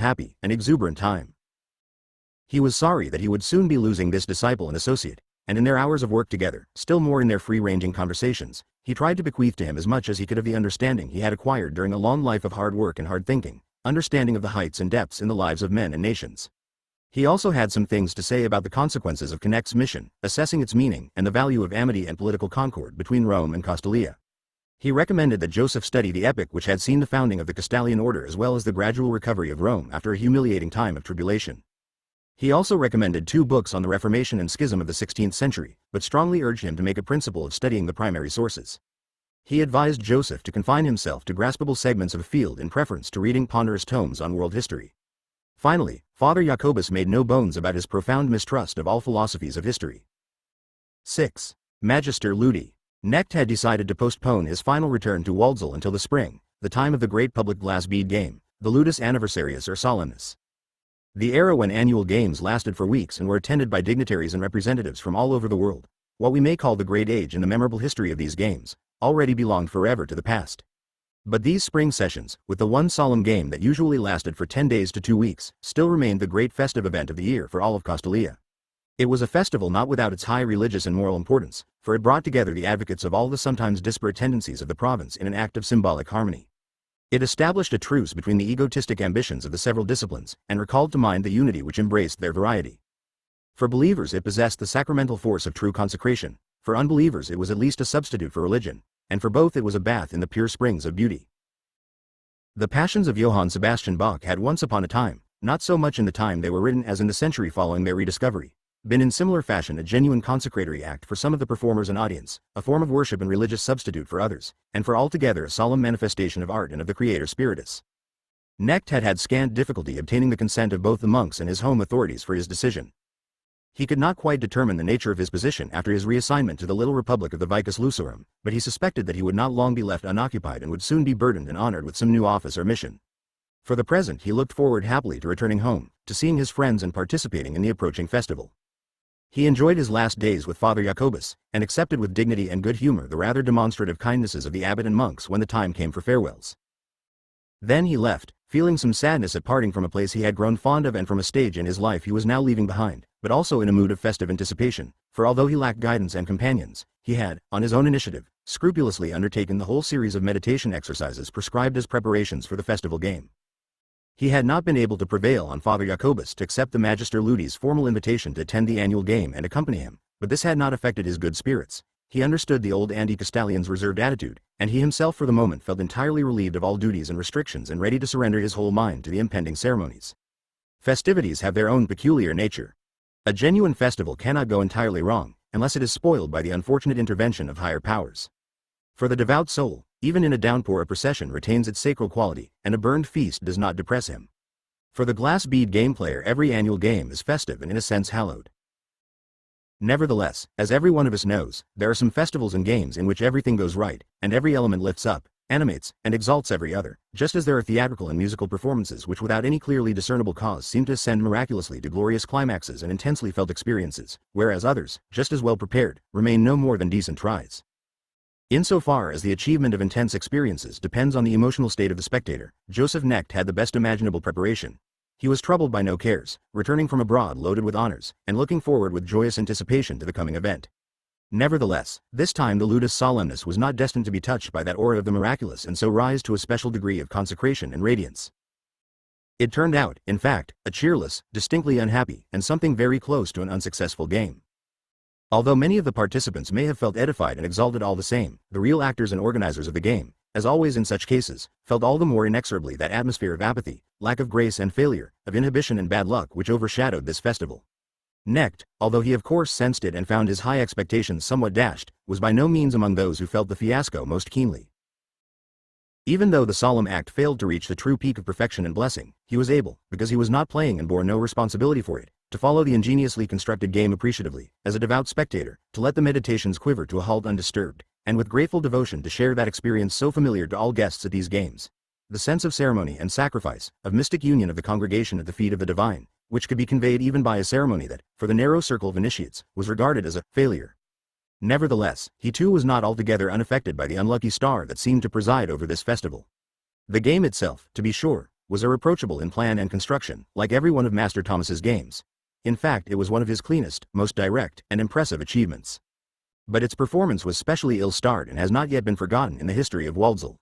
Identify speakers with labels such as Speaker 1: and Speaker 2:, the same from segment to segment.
Speaker 1: happy, and exuberant time. He was sorry that he would soon be losing this disciple and associate, and in their hours of work together, still more in their free-ranging conversations, he tried to bequeath to him as much as he could of the understanding he had acquired during a long life of hard work and hard thinking, understanding of the heights and depths in the lives of men and nations. He also had some things to say about the consequences of Connect's mission, assessing its meaning and the value of amity and political concord between Rome and Castalia. He recommended that Joseph study the epic which had seen the founding of the Castalian order as well as the gradual recovery of Rome after a humiliating time of tribulation. He also recommended 2 books on the Reformation and Schism of the 16th century, but strongly urged him to make a principle of studying the primary sources. He advised Joseph to confine himself to graspable segments of a field in preference to reading ponderous tomes on world history. Finally, Father Jacobus made no bones about his profound mistrust of all philosophies of history. 6. Magister Ludi. Knecht had decided to postpone his final return to Waldsall until the spring, the time of the great public glass bead game, the Ludus Anniversarius or Solemnis. The era when annual games lasted for weeks and were attended by dignitaries and representatives from all over the world, what we may call the Great Age in the memorable history of these games, already belonged forever to the past. But these spring sessions, with the one solemn game that usually lasted for 10 days to 2 weeks, still remained the great festive event of the year for all of Castalia. It was a festival not without its high religious and moral importance, for it brought together the advocates of all the sometimes disparate tendencies of the province in an act of symbolic harmony. It established a truce between the egotistic ambitions of the several disciplines, and recalled to mind the unity which embraced their variety. For believers it possessed the sacramental force of true consecration, for unbelievers it was at least a substitute for religion, and for both it was a bath in the pure springs of beauty. The Passions of Johann Sebastian Bach had once upon a time, not so much in the time they were written as in the century following their rediscovery, been in similar fashion a genuine consecratory act for some of the performers and audience, a form of worship and religious substitute for others, and for altogether a solemn manifestation of art and of the Creator Spiritus. Knecht had had scant difficulty obtaining the consent of both the monks and his home authorities for his decision. He could not quite determine the nature of his position after his reassignment to the little republic of the Vicus Lucerum, but he suspected that he would not long be left unoccupied and would soon be burdened and honored with some new office or mission. For the present he looked forward happily to returning home, to seeing his friends and participating in the approaching festival. He enjoyed his last days with Father Jacobus, and accepted with dignity and good humor the rather demonstrative kindnesses of the abbot and monks when the time came for farewells. Then he left, feeling some sadness at parting from a place he had grown fond of and from a stage in his life he was now leaving behind, but also in a mood of festive anticipation, for although he lacked guidance and companions, he had, on his own initiative, scrupulously undertaken the whole series of meditation exercises prescribed as preparations for the festival game. He had not been able to prevail on Father Jacobus to accept the Magister Ludi's formal invitation to attend the annual game and accompany him, but this had not affected his good spirits. He understood the old anti-Castalian's reserved attitude, and he himself for the moment felt entirely relieved of all duties and restrictions and ready to surrender his whole mind to the impending ceremonies. Festivities have their own peculiar nature. A genuine festival cannot go entirely wrong, unless it is spoiled by the unfortunate intervention of higher powers. For the devout soul, even in a downpour a procession retains its sacral quality, and a burned feast does not depress him. For the glass bead game player every annual game is festive and in a sense hallowed. Nevertheless, as every one of us knows, there are some festivals and games in which everything goes right, and every element lifts up, animates, and exalts every other, just as there are theatrical and musical performances which without any clearly discernible cause seem to ascend miraculously to glorious climaxes and intensely felt experiences, whereas others, just as well prepared, remain no more than decent tries. Insofar as the achievement of intense experiences depends on the emotional state of the spectator, Joseph Knecht had the best imaginable preparation. He was troubled by no cares, returning from abroad loaded with honors, and looking forward with joyous anticipation to the coming event. Nevertheless, this time the Ludus Solemnis was not destined to be touched by that aura of the miraculous and so rise to a special degree of consecration and radiance. It turned out, in fact, a cheerless, distinctly unhappy, and something very close to an unsuccessful game. Although many of the participants may have felt edified and exalted all the same, the real actors and organizers of the game, as always in such cases, felt all the more inexorably that atmosphere of apathy, lack of grace and failure, of inhibition and bad luck which overshadowed this festival. Knecht, although he of course sensed it and found his high expectations somewhat dashed, was by no means among those who felt the fiasco most keenly. Even though the solemn act failed to reach the true peak of perfection and blessing, he was able, because he was not playing and bore no responsibility for it, to follow the ingeniously constructed game appreciatively, as a devout spectator, to let the meditations quiver to a halt undisturbed, and with grateful devotion to share that experience so familiar to all guests at these games. The sense of ceremony and sacrifice, of mystic union of the congregation at the feet of the divine, which could be conveyed even by a ceremony that, for the narrow circle of initiates, was regarded as a failure. Nevertheless, he too was not altogether unaffected by the unlucky star that seemed to preside over this festival. The game itself, to be sure, was irreproachable in plan and construction, like every one of Master Thomas's games. In fact, it was one of his cleanest, most direct, and impressive achievements. But its performance was specially ill-starred and has not yet been forgotten in the history of Waldsall.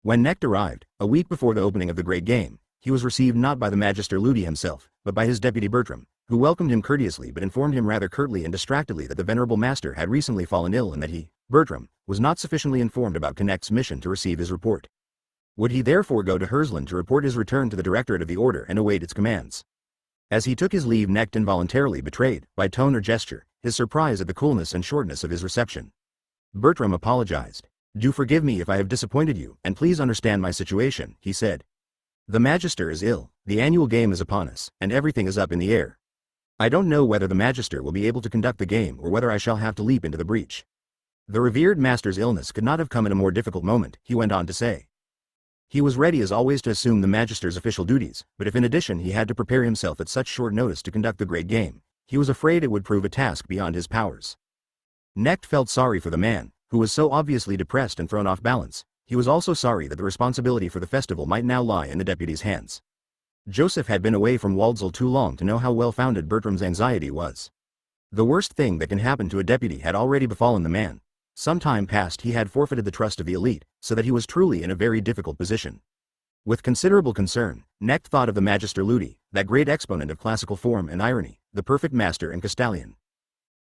Speaker 1: When Knecht arrived, a week before the opening of the great game, he was received not by the Magister Ludi himself, but by his deputy Bertram, who welcomed him courteously but informed him rather curtly and distractedly that the venerable master had recently fallen ill and that he, Bertram, was not sufficiently informed about Knecht's mission to receive his report. Would he therefore go to Hersland to report his return to the Directorate of the Order and await its commands? As he took his leave, Knecht involuntarily betrayed, by tone or gesture, his surprise at the coolness and shortness of his reception. Bertram apologized. "Do forgive me if I have disappointed you, and please understand my situation," he said. "The Magister is ill, the annual game is upon us, and everything is up in the air. I don't know whether the Magister will be able to conduct the game or whether I shall have to leap into the breach." The revered master's illness could not have come at a more difficult moment, he went on to say. He was ready as always to assume the Magister's official duties, but if in addition he had to prepare himself at such short notice to conduct the great game, he was afraid it would prove a task beyond his powers. Knecht felt sorry for the man, who was so obviously depressed and thrown off balance. He was also sorry that the responsibility for the festival might now lie in the deputy's hands. Joseph had been away from Waldsall too long to know how well-founded Bertram's anxiety was. The worst thing that can happen to a deputy had already befallen the man. Some time past he had forfeited the trust of the elite, so that he was truly in a very difficult position. With considerable concern, Knecht thought of the Magister Ludi, that great exponent of classical form and irony, the perfect master and Castalian.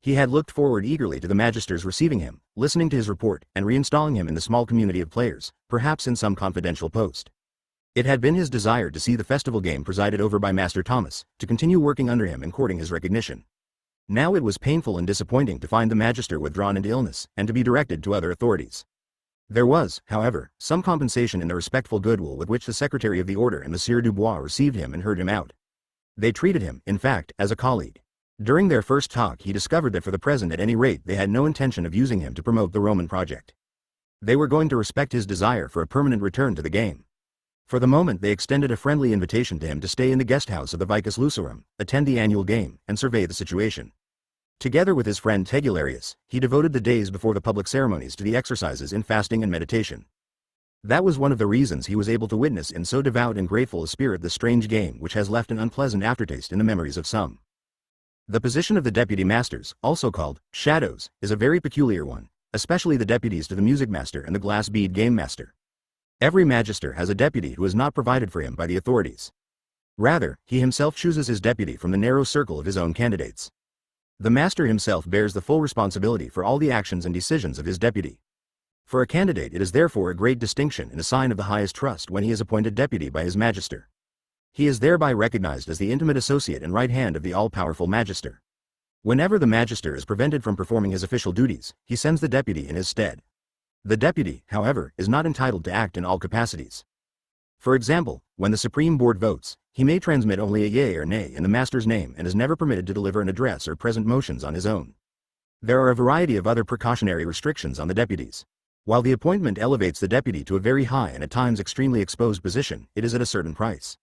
Speaker 1: He had looked forward eagerly to the Magister's receiving him, listening to his report, and reinstalling him in the small community of players, perhaps in some confidential post. It had been his desire to see the festival game presided over by Master Thomas, to continue working under him and courting his recognition. Now it was painful and disappointing to find the Magister withdrawn into illness, and to be directed to other authorities. There was, however, some compensation in the respectful goodwill with which the Secretary of the Order and Monsieur Dubois received him and heard him out. They treated him, in fact, as a colleague. During their first talk he discovered that for the present at any rate they had no intention of using him to promote the Roman project. They were going to respect his desire for a permanent return to the game. For the moment they extended a friendly invitation to him to stay in the guest house of the Vicus Lucerum, attend the annual game, and survey the situation. Together with his friend Tegularius, he devoted the days before the public ceremonies to the exercises in fasting and meditation. That was one of the reasons he was able to witness in so devout and grateful a spirit the strange game which has left an unpleasant aftertaste in the memories of some. The position of the deputy masters, also called shadows, is a very peculiar one, especially the deputies to the music master and the glass bead game master. Every magister has a deputy who is not provided for him by the authorities. Rather, he himself chooses his deputy from the narrow circle of his own candidates. The master himself bears the full responsibility for all the actions and decisions of his deputy. For a candidate it is therefore a great distinction and a sign of the highest trust when he is appointed deputy by his magister. He is thereby recognized as the intimate associate and right hand of the all-powerful magister. Whenever the magister is prevented from performing his official duties, he sends the deputy in his stead. The deputy, however, is not entitled to act in all capacities. For example, when the Supreme Board votes, he may transmit only a yea or nay in the master's name and is never permitted to deliver an address or present motions on his own. There are a variety of other precautionary restrictions on the deputies. While the appointment elevates the deputy to a very high and at times extremely exposed position, it is at a certain price.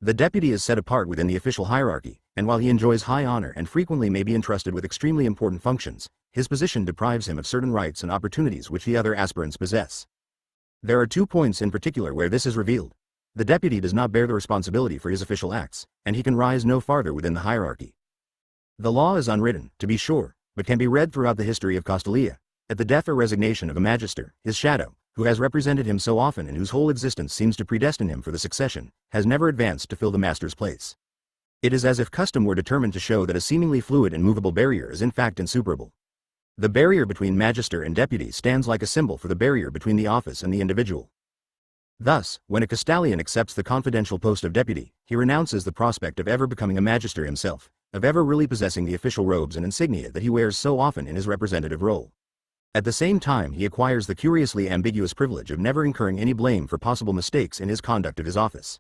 Speaker 1: The deputy is set apart within the official hierarchy, and while he enjoys high honor and frequently may be entrusted with extremely important functions, his position deprives him of certain rights and opportunities which the other aspirants possess. There are 2 points in particular where this is revealed. The deputy does not bear the responsibility for his official acts, and he can rise no farther within the hierarchy. The law is unwritten, to be sure, but can be read throughout the history of Castalia. At the death or resignation of a magister, his shadow, who has represented him so often and whose whole existence seems to predestine him for the succession, has never advanced to fill the master's place. It is as if custom were determined to show that a seemingly fluid and movable barrier is in fact insuperable. The barrier between magister and deputy stands like a symbol for the barrier between the office and the individual. Thus, when a Castalian accepts the confidential post of deputy, he renounces the prospect of ever becoming a magister himself, of ever really possessing the official robes and insignia that he wears so often in his representative role. At the same time he acquires the curiously ambiguous privilege of never incurring any blame for possible mistakes in his conduct of his office.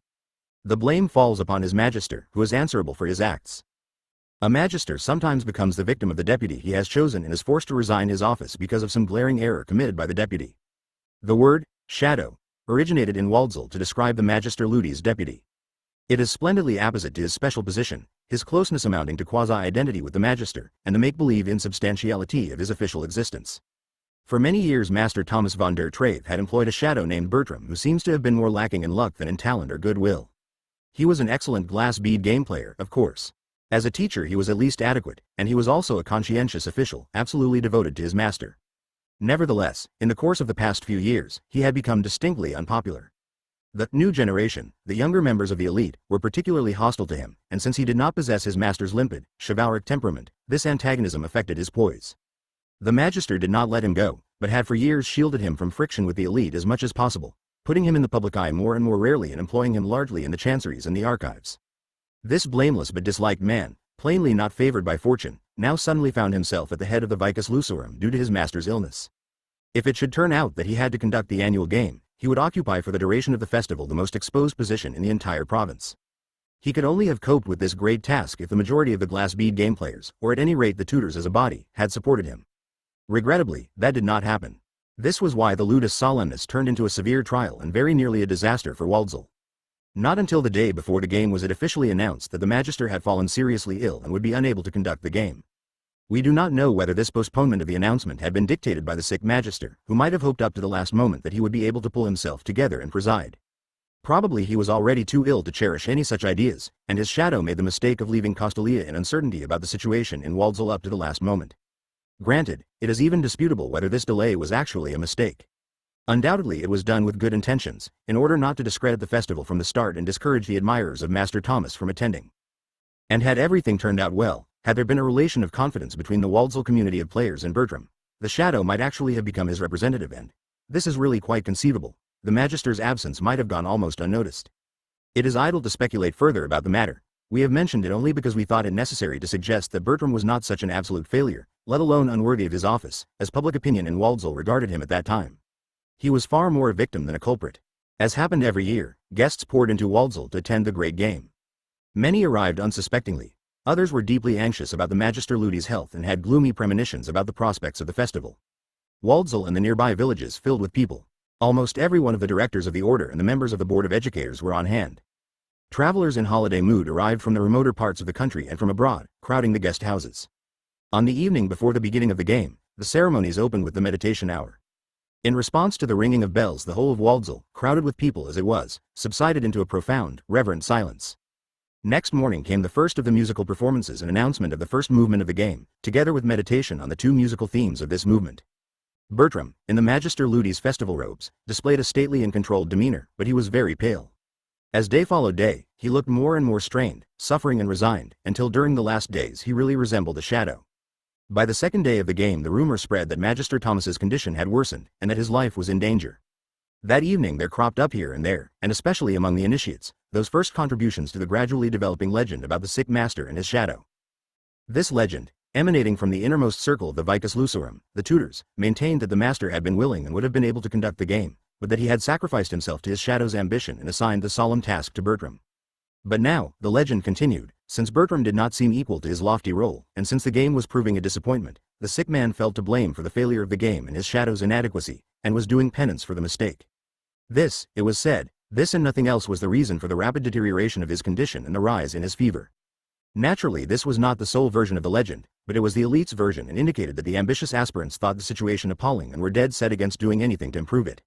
Speaker 1: The blame falls upon his magister, who is answerable for his acts. A magister sometimes becomes the victim of the deputy he has chosen and is forced to resign his office because of some glaring error committed by the deputy. The word, shadow, originated in Waldsall to describe the Magister Ludi's deputy. It is splendidly apposite to his special position, his closeness amounting to quasi-identity with the magister, and the make-believe insubstantiality of his official existence. For many years Master Thomas von der Trave had employed a shadow named Bertram who seems to have been more lacking in luck than in talent or goodwill. He was an excellent glass bead game player, of course. As a teacher he was at least adequate, and he was also a conscientious official, absolutely devoted to his master. Nevertheless, in the course of the past few years, he had become distinctly unpopular. The new generation, the younger members of the elite, were particularly hostile to him, and since he did not possess his master's limpid, chivalric temperament, this antagonism affected his poise. The Magister did not let him go, but had for years shielded him from friction with the elite as much as possible, putting him in the public eye more and more rarely and employing him largely in the chanceries and the archives. This blameless but disliked man, plainly not favored by fortune, now suddenly found himself at the head of the Vicus Lusorum due to his master's illness. If it should turn out that he had to conduct the annual game, he would occupy for the duration of the festival the most exposed position in the entire province. He could only have coped with this great task if the majority of the glass bead game players, or at any rate the tutors as a body, had supported him. Regrettably, that did not happen. This was why the Ludus Solemnis turned into a severe trial and very nearly a disaster for Waldsal. Not until the day before the game was it officially announced that the Magister had fallen seriously ill and would be unable to conduct the game. We do not know whether this postponement of the announcement had been dictated by the sick Magister, who might have hoped up to the last moment that he would be able to pull himself together and preside. Probably he was already too ill to cherish any such ideas, and his shadow made the mistake of leaving Costalia in uncertainty about the situation in Waldsal up to the last moment. Granted, it is even disputable whether this delay was actually a mistake. Undoubtedly it was done with good intentions, in order not to discredit the festival from the start and discourage the admirers of Master Thomas from attending. And had everything turned out well, had there been a relation of confidence between the Waldsal community of players and Bertram, the shadow might actually have become his representative and, this is really quite conceivable, the Magister's absence might have gone almost unnoticed. It is idle to speculate further about the matter. We have mentioned it only because we thought it necessary to suggest that Bertram was not such an absolute failure, let alone unworthy of his office, as public opinion in Waldsal regarded him at that time. He was far more a victim than a culprit. As happened every year, guests poured into Waldsal to attend the great game. Many arrived unsuspectingly. Others were deeply anxious about the Magister Ludi's health and had gloomy premonitions about the prospects of the festival. Waldsal and the nearby villages filled with people. Almost every one of the directors of the order and the members of the Board of Educators were on hand. Travelers in holiday mood arrived from the remoter parts of the country and from abroad, crowding the guest houses. On the evening before the beginning of the game, the ceremonies opened with the meditation hour. In response to the ringing of bells, the whole of Waldsal, crowded with people as it was, subsided into a profound, reverent silence. Next morning came the first of the musical performances and announcement of the first movement of the game, together with meditation on the two musical themes of this movement. Bertram, in the Magister Ludi's festival robes, displayed a stately and controlled demeanor, but he was very pale. As day followed day, he looked more and more strained, suffering and resigned, until during the last days he really resembled a shadow. By the second day of the game the rumor spread that Magister Thomas's condition had worsened, and that his life was in danger. That evening there cropped up here and there, and especially among the initiates, those first contributions to the gradually developing legend about the sick master and his shadow. This legend, emanating from the innermost circle of the Vicus Lusorum, the tutors, maintained that the master had been willing and would have been able to conduct the game, but that he had sacrificed himself to his shadow's ambition and assigned the solemn task to Bertram. But now, the legend continued, since Bertram did not seem equal to his lofty role, and since the game was proving a disappointment, the sick man felt to blame for the failure of the game and his shadow's inadequacy, and was doing penance for the mistake. This, it was said, this and nothing else was the reason for the rapid deterioration of his condition and the rise in his fever. Naturally this was not the sole version of the legend, but it was the elite's version and indicated that the ambitious aspirants thought the situation appalling and were dead set against doing anything to improve it.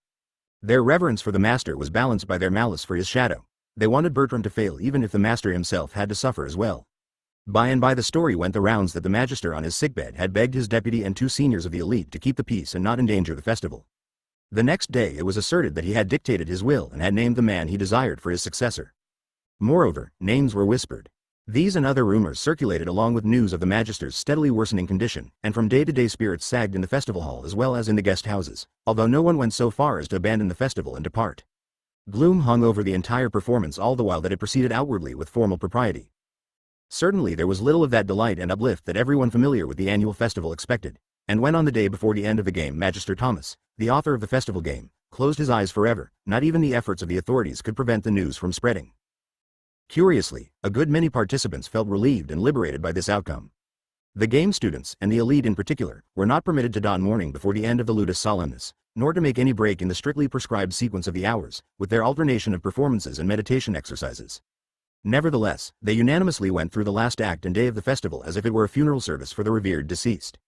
Speaker 1: Their reverence for the master was balanced by their malice for his shadow. They wanted Bertram to fail even if the master himself had to suffer as well. By and by the story went the rounds that the Magister on his sickbed had begged his deputy and two seniors of the elite to keep the peace and not endanger the festival. The next day it was asserted that he had dictated his will and had named the man he desired for his successor. Moreover, names were whispered. These and other rumors circulated along with news of the Magister's steadily worsening condition, and from day to day spirits sagged in the festival hall as well as in the guest houses, although no one went so far as to abandon the festival and depart. Gloom hung over the entire performance all the while that it proceeded outwardly with formal propriety. Certainly there was little of that delight and uplift that everyone familiar with the annual festival expected, and when on the day before the end of the game Magister Thomas, the author of the festival game, closed his eyes forever, not even the efforts of the authorities could prevent the news from spreading. Curiously, a good many participants felt relieved and liberated by this outcome. The game students, and the elite in particular, were not permitted to don mourning before the end of the Ludus Solemnis, nor to make any break in the strictly prescribed sequence of the hours, with their alternation of performances and meditation exercises. Nevertheless, they unanimously went through the last act and day of the festival as if it were a funeral service for the revered deceased.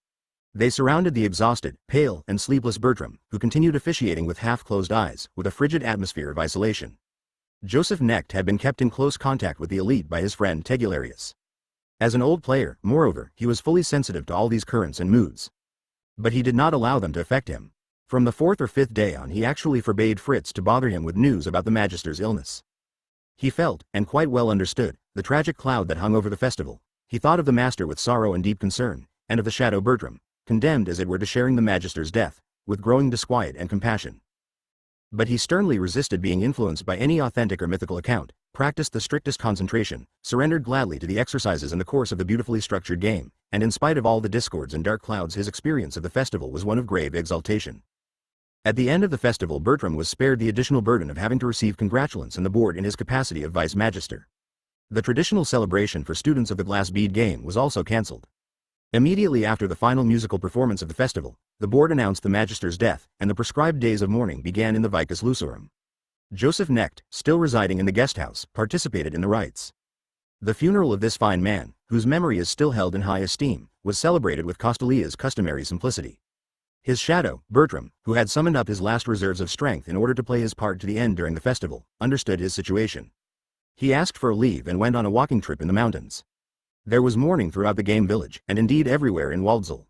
Speaker 1: They surrounded the exhausted, pale, and sleepless Bertram, who continued officiating with half-closed eyes, with a frigid atmosphere of isolation. Joseph Knecht had been kept in close contact with the elite by his friend Tegularius. As an old player, moreover, he was fully sensitive to all these currents and moods. But he did not allow them to affect him. From the fourth or fifth day on, he actually forbade Fritz to bother him with news about the Magister's illness. He felt, and quite well understood, the tragic cloud that hung over the festival. He thought of the Master with sorrow and deep concern, and of the shadow Bertram, condemned as it were to sharing the Magister's death, with growing disquiet and compassion. But he sternly resisted being influenced by any authentic or mythical account, practiced the strictest concentration, surrendered gladly to the exercises in the course of the beautifully structured game, and in spite of all the discords and dark clouds, his experience of the festival was one of grave exaltation. At the end of the festival, Bertram was spared the additional burden of having to receive congratulations on the board in his capacity of Vice Magister. The traditional celebration for students of the glass bead game was also cancelled. Immediately after the final musical performance of the festival, the board announced the Magister's death, and the prescribed days of mourning began in the Vicus Lucerum. Joseph Knecht, still residing in the guest house, participated in the rites. The funeral of this fine man, whose memory is still held in high esteem, was celebrated with Costolia's customary simplicity. His shadow, Bertram, who had summoned up his last reserves of strength in order to play his part to the end during the festival, understood his situation. He asked for a leave and went on a walking trip in the mountains. There was mourning throughout the game village, and indeed everywhere in Waldsall.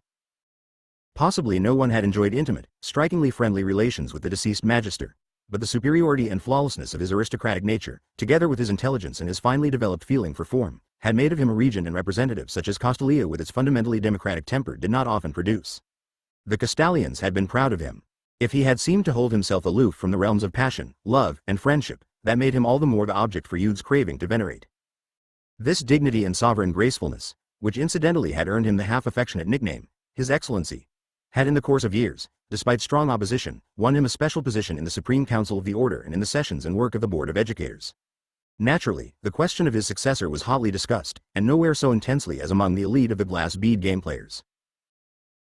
Speaker 1: Possibly no one had enjoyed intimate, strikingly friendly relations with the deceased Magister, but the superiority and flawlessness of his aristocratic nature, together with his intelligence and his finely developed feeling for form, had made of him a regent and representative such as Costolia with its fundamentally democratic temper did not often produce. The Castalians had been proud of him. If he had seemed to hold himself aloof from the realms of passion, love, and friendship, that made him all the more the object for youth's craving to venerate. This dignity and sovereign gracefulness, which incidentally had earned him the half-affectionate nickname, His Excellency, had in the course of years, despite strong opposition, won him a special position in the Supreme Council of the Order and in the sessions and work of the Board of Educators. Naturally, the question of his successor was hotly discussed, and nowhere so intensely as among the elite of the glass bead game players.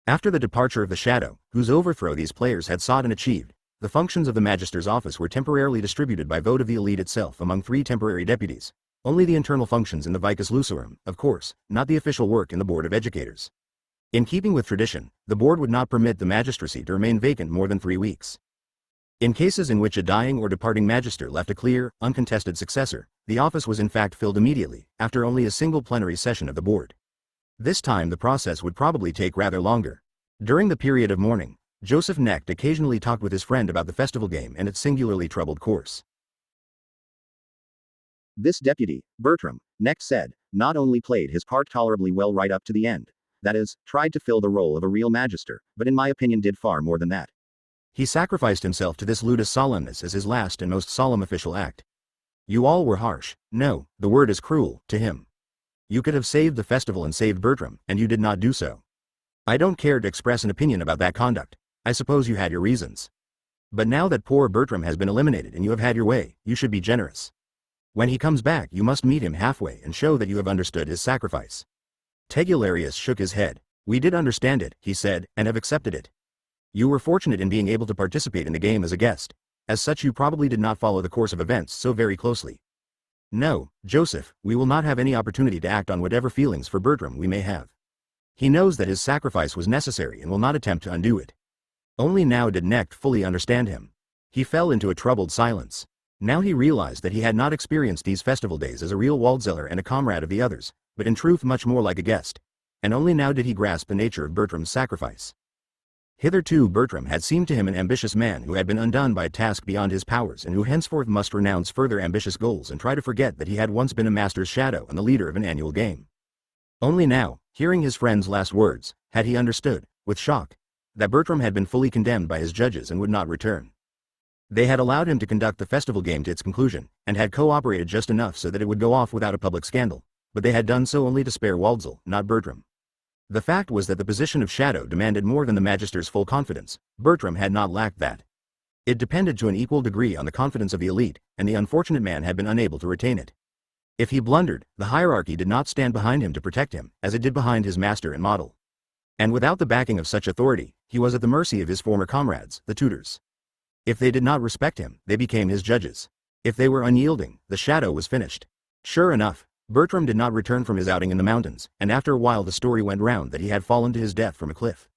Speaker 1: After the departure of the Shadow, whose overthrow these players had sought and achieved, the functions of the Magister's office were temporarily distributed by vote of the elite itself among 3 temporary deputies. Only the internal functions in the Vicus Lucerum, of course, not the official work in the Board of Educators. In keeping with tradition, the board would not permit the magistracy to remain vacant more than 3 weeks. In cases in which a dying or departing magister left a clear, uncontested successor, the office was in fact filled immediately, after only a single plenary session of the board. This time the process would probably take rather longer. During the period of mourning, Joseph Knecht occasionally talked with his friend about the festival game and its singularly troubled course.
Speaker 2: This deputy, Bertram, Knecht said, not only played his part tolerably well right up to the end, that is, tried to fill the role of a real magister, but in my opinion did far more than that.
Speaker 1: He sacrificed himself to this ludus solemnis as his last and most solemn official act. You all were harsh, no, the word is cruel, to him. You could have saved the festival and saved Bertram, and you did not do so. I don't care to express an opinion about that conduct. I suppose you had your reasons. But now that poor Bertram has been eliminated and you have had your way, you should be generous. When he comes back you must meet him halfway and show that you have understood his sacrifice. Tegularius shook his head. We did understand it, he said, and have accepted it. You were fortunate in being able to participate in the game as a guest. As such you probably did not follow the course of events so very closely. No, Joseph, we will not have any opportunity to act on whatever feelings for Bertram we may have. He knows that his sacrifice was necessary and will not attempt to undo it. Only now did Knecht fully understand him. He fell into a troubled silence. Now he realized that he had not experienced these festival days as a real Waldzeller and a comrade of the others, but in truth much more like a guest. And only now did he grasp the nature of Bertram's sacrifice. Hitherto Bertram had seemed to him an ambitious man who had been undone by a task beyond his powers and who henceforth must renounce further ambitious goals and try to forget that he had once been a master's shadow and the leader of an annual game. Only now, hearing his friend's last words, had he understood, with shock, that Bertram had been fully condemned by his judges and would not return. They had allowed him to conduct the festival game to its conclusion, and had cooperated just enough so that it would go off without a public scandal, but they had done so only to spare Waldsall, not Bertram. The fact was that the position of shadow demanded more than the Magister's full confidence. Bertram had not lacked that. It depended to an equal degree on the confidence of the elite, and the unfortunate man had been unable to retain it. If he blundered, the hierarchy did not stand behind him to protect him, as it did behind his master and model. And without the backing of such authority, he was at the mercy of his former comrades, the tutors. If they did not respect him, they became his judges. If they were unyielding, the shadow was finished. Sure enough, Bertram did not return from his outing in the mountains, and after a while the story went round that he had fallen to his death from a cliff.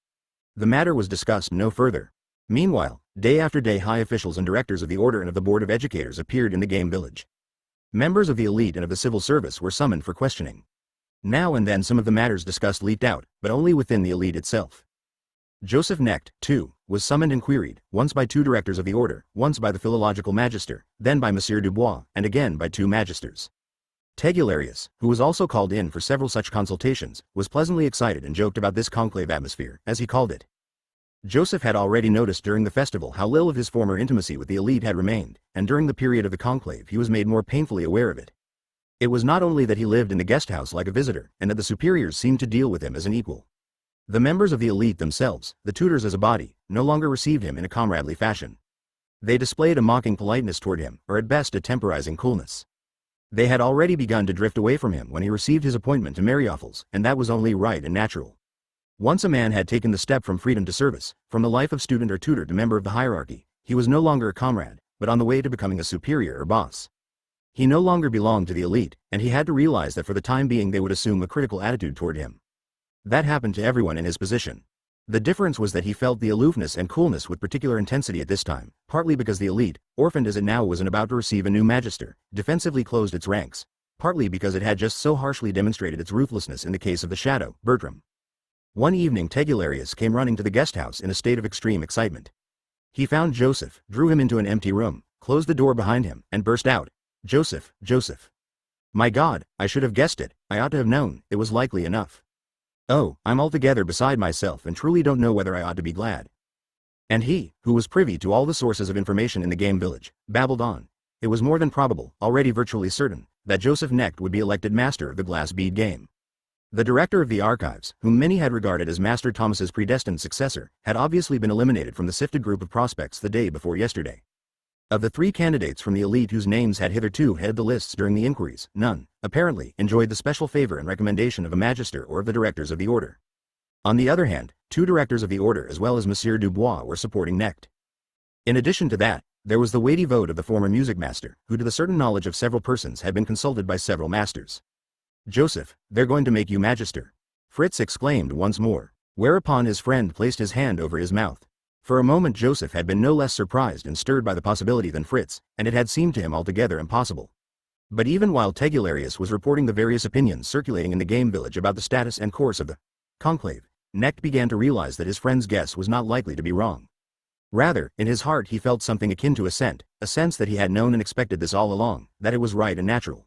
Speaker 1: The matter was discussed no further. Meanwhile, day after day high officials and directors of the Order and of the Board of Educators appeared in the game village. Members of the elite and of the civil service were summoned for questioning. Now and then some of the matters discussed leaked out, but only within the elite itself. Joseph Knecht, too, was summoned and queried, once by 2 directors of the Order, once by the philological magister, then by Monsieur Dubois, and again by 2 magisters. Tegularius, who was also called in for several such consultations, was pleasantly excited and joked about this conclave atmosphere, as he called it. Joseph had already noticed during the festival how little of his former intimacy with the elite had remained, and during the period of the conclave he was made more painfully aware of it. It was not only that he lived in the guest house like a visitor, and that the superiors seemed to deal with him as an equal. The members of the elite themselves, the tutors as a body, no longer received him in a comradely fashion. They displayed a mocking politeness toward him, or at best a temporizing coolness. They had already begun to drift away from him when he received his appointment to Marioffels, and that was only right and natural. Once a man had taken the step from freedom to service, from the life of student or tutor to member of the hierarchy, he was no longer a comrade, but on the way to becoming a superior or boss. He no longer belonged to the elite, and he had to realize that for the time being they would assume a critical attitude toward him. That happened to everyone in his position. The difference was that he felt the aloofness and coolness with particular intensity at this time, partly because the elite, orphaned as it now was and about to receive a new magister, defensively closed its ranks, partly because it had just so harshly demonstrated its ruthlessness in the case of the shadow, Bertram. One evening Tegularius came running to the guest house in a state of extreme excitement. He found Joseph, drew him into an empty room, closed the door behind him, and burst out, "Joseph, Joseph. My God, I should have guessed it, I ought to have known, it was likely enough. Oh, I'm altogether beside myself and truly don't know whether I ought to be glad." And he, who was privy to all the sources of information in the game village, babbled on. It was more than probable, already virtually certain, that Joseph Knecht would be elected master of the glass bead game. The director of the archives, whom many had regarded as Master Thomas's predestined successor, had obviously been eliminated from the sifted group of prospects the day before yesterday. Of the 3 candidates from the elite whose names had hitherto headed the lists during the inquiries, none, apparently, enjoyed the special favor and recommendation of a magister or of the directors of the Order. On the other hand, 2 directors of the Order as well as Monsieur Dubois were supporting Knecht. In addition to that, there was the weighty vote of the former music master, who to the certain knowledge of several persons had been consulted by several masters. "Joseph, they're going to make you magister," Fritz exclaimed once more, whereupon his friend placed his hand over his mouth. For a moment Joseph had been no less surprised and stirred by the possibility than Fritz, and it had seemed to him altogether impossible. But even while Tegularius was reporting the various opinions circulating in the game village about the status and course of the conclave, Knecht began to realize that his friend's guess was not likely to be wrong. Rather, in his heart he felt something akin to assent, a sense that he had known and expected this all along, that it was right and natural.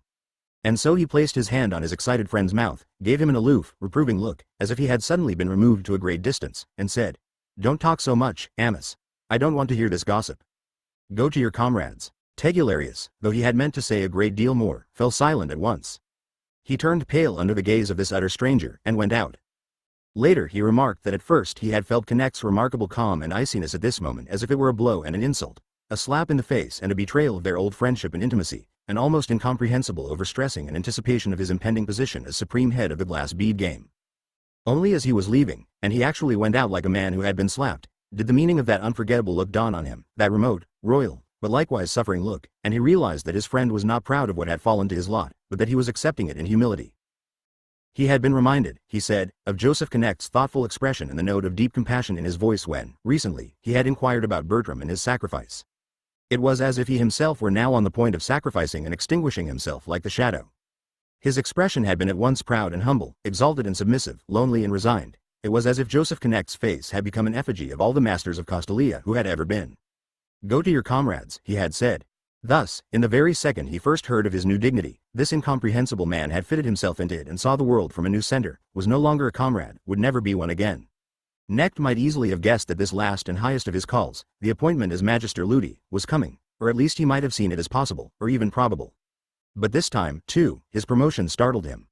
Speaker 1: And so he placed his hand on his excited friend's mouth, gave him an aloof, reproving look, as if he had suddenly been removed to a great distance, and said, "Don't talk so much, Amos. I don't want to hear this gossip. Go to your comrades." Tegularius, though he had meant to say a great deal more, fell silent at once. He turned pale under the gaze of this utter stranger, and went out. Later he remarked that at first he had felt Knecht's remarkable calm and iciness at this moment as if it were a blow and an insult, a slap in the face and a betrayal of their old friendship and intimacy, an almost incomprehensible overstressing in anticipation of his impending position as supreme head of the glass bead game. Only as he was leaving, and he actually went out like a man who had been slapped, did the meaning of that unforgettable look dawn on him, that remote, royal, but likewise suffering look, and he realized that his friend was not proud of what had fallen to his lot, but that he was accepting it in humility. He had been reminded, he said, of Joseph Knecht's thoughtful expression and the note of deep compassion in his voice when, recently, he had inquired about Bertram and his sacrifice. It was as if he himself were now on the point of sacrificing and extinguishing himself like the shadow. His expression had been at once proud and humble, exalted and submissive, lonely and resigned. It was as if Joseph Knecht's face had become an effigy of all the masters of Castalia who had ever been. "Go to your comrades," he had said. Thus, in the very second he first heard of his new dignity, this incomprehensible man had fitted himself into it and saw the world from a new center, was no longer a comrade, would never be one again. Knecht might easily have guessed that this last and highest of his calls, the appointment as Magister Ludi, was coming, or at least he might have seen it as possible, or even probable. But this time, too, his promotion startled him.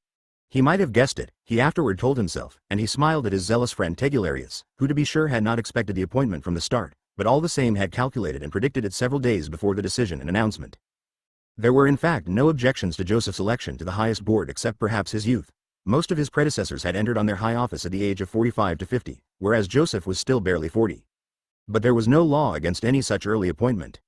Speaker 1: He might have guessed it, he afterward told himself, and he smiled at his zealous friend Tegularius, who to be sure had not expected the appointment from the start, but all the same had calculated and predicted it several days before the decision and announcement. There were in fact no objections to Joseph's election to the highest board except perhaps his youth. Most of his predecessors had entered on their high office at the age of 45 to 50, whereas Joseph was still barely 40. But there was no law against any such early appointment.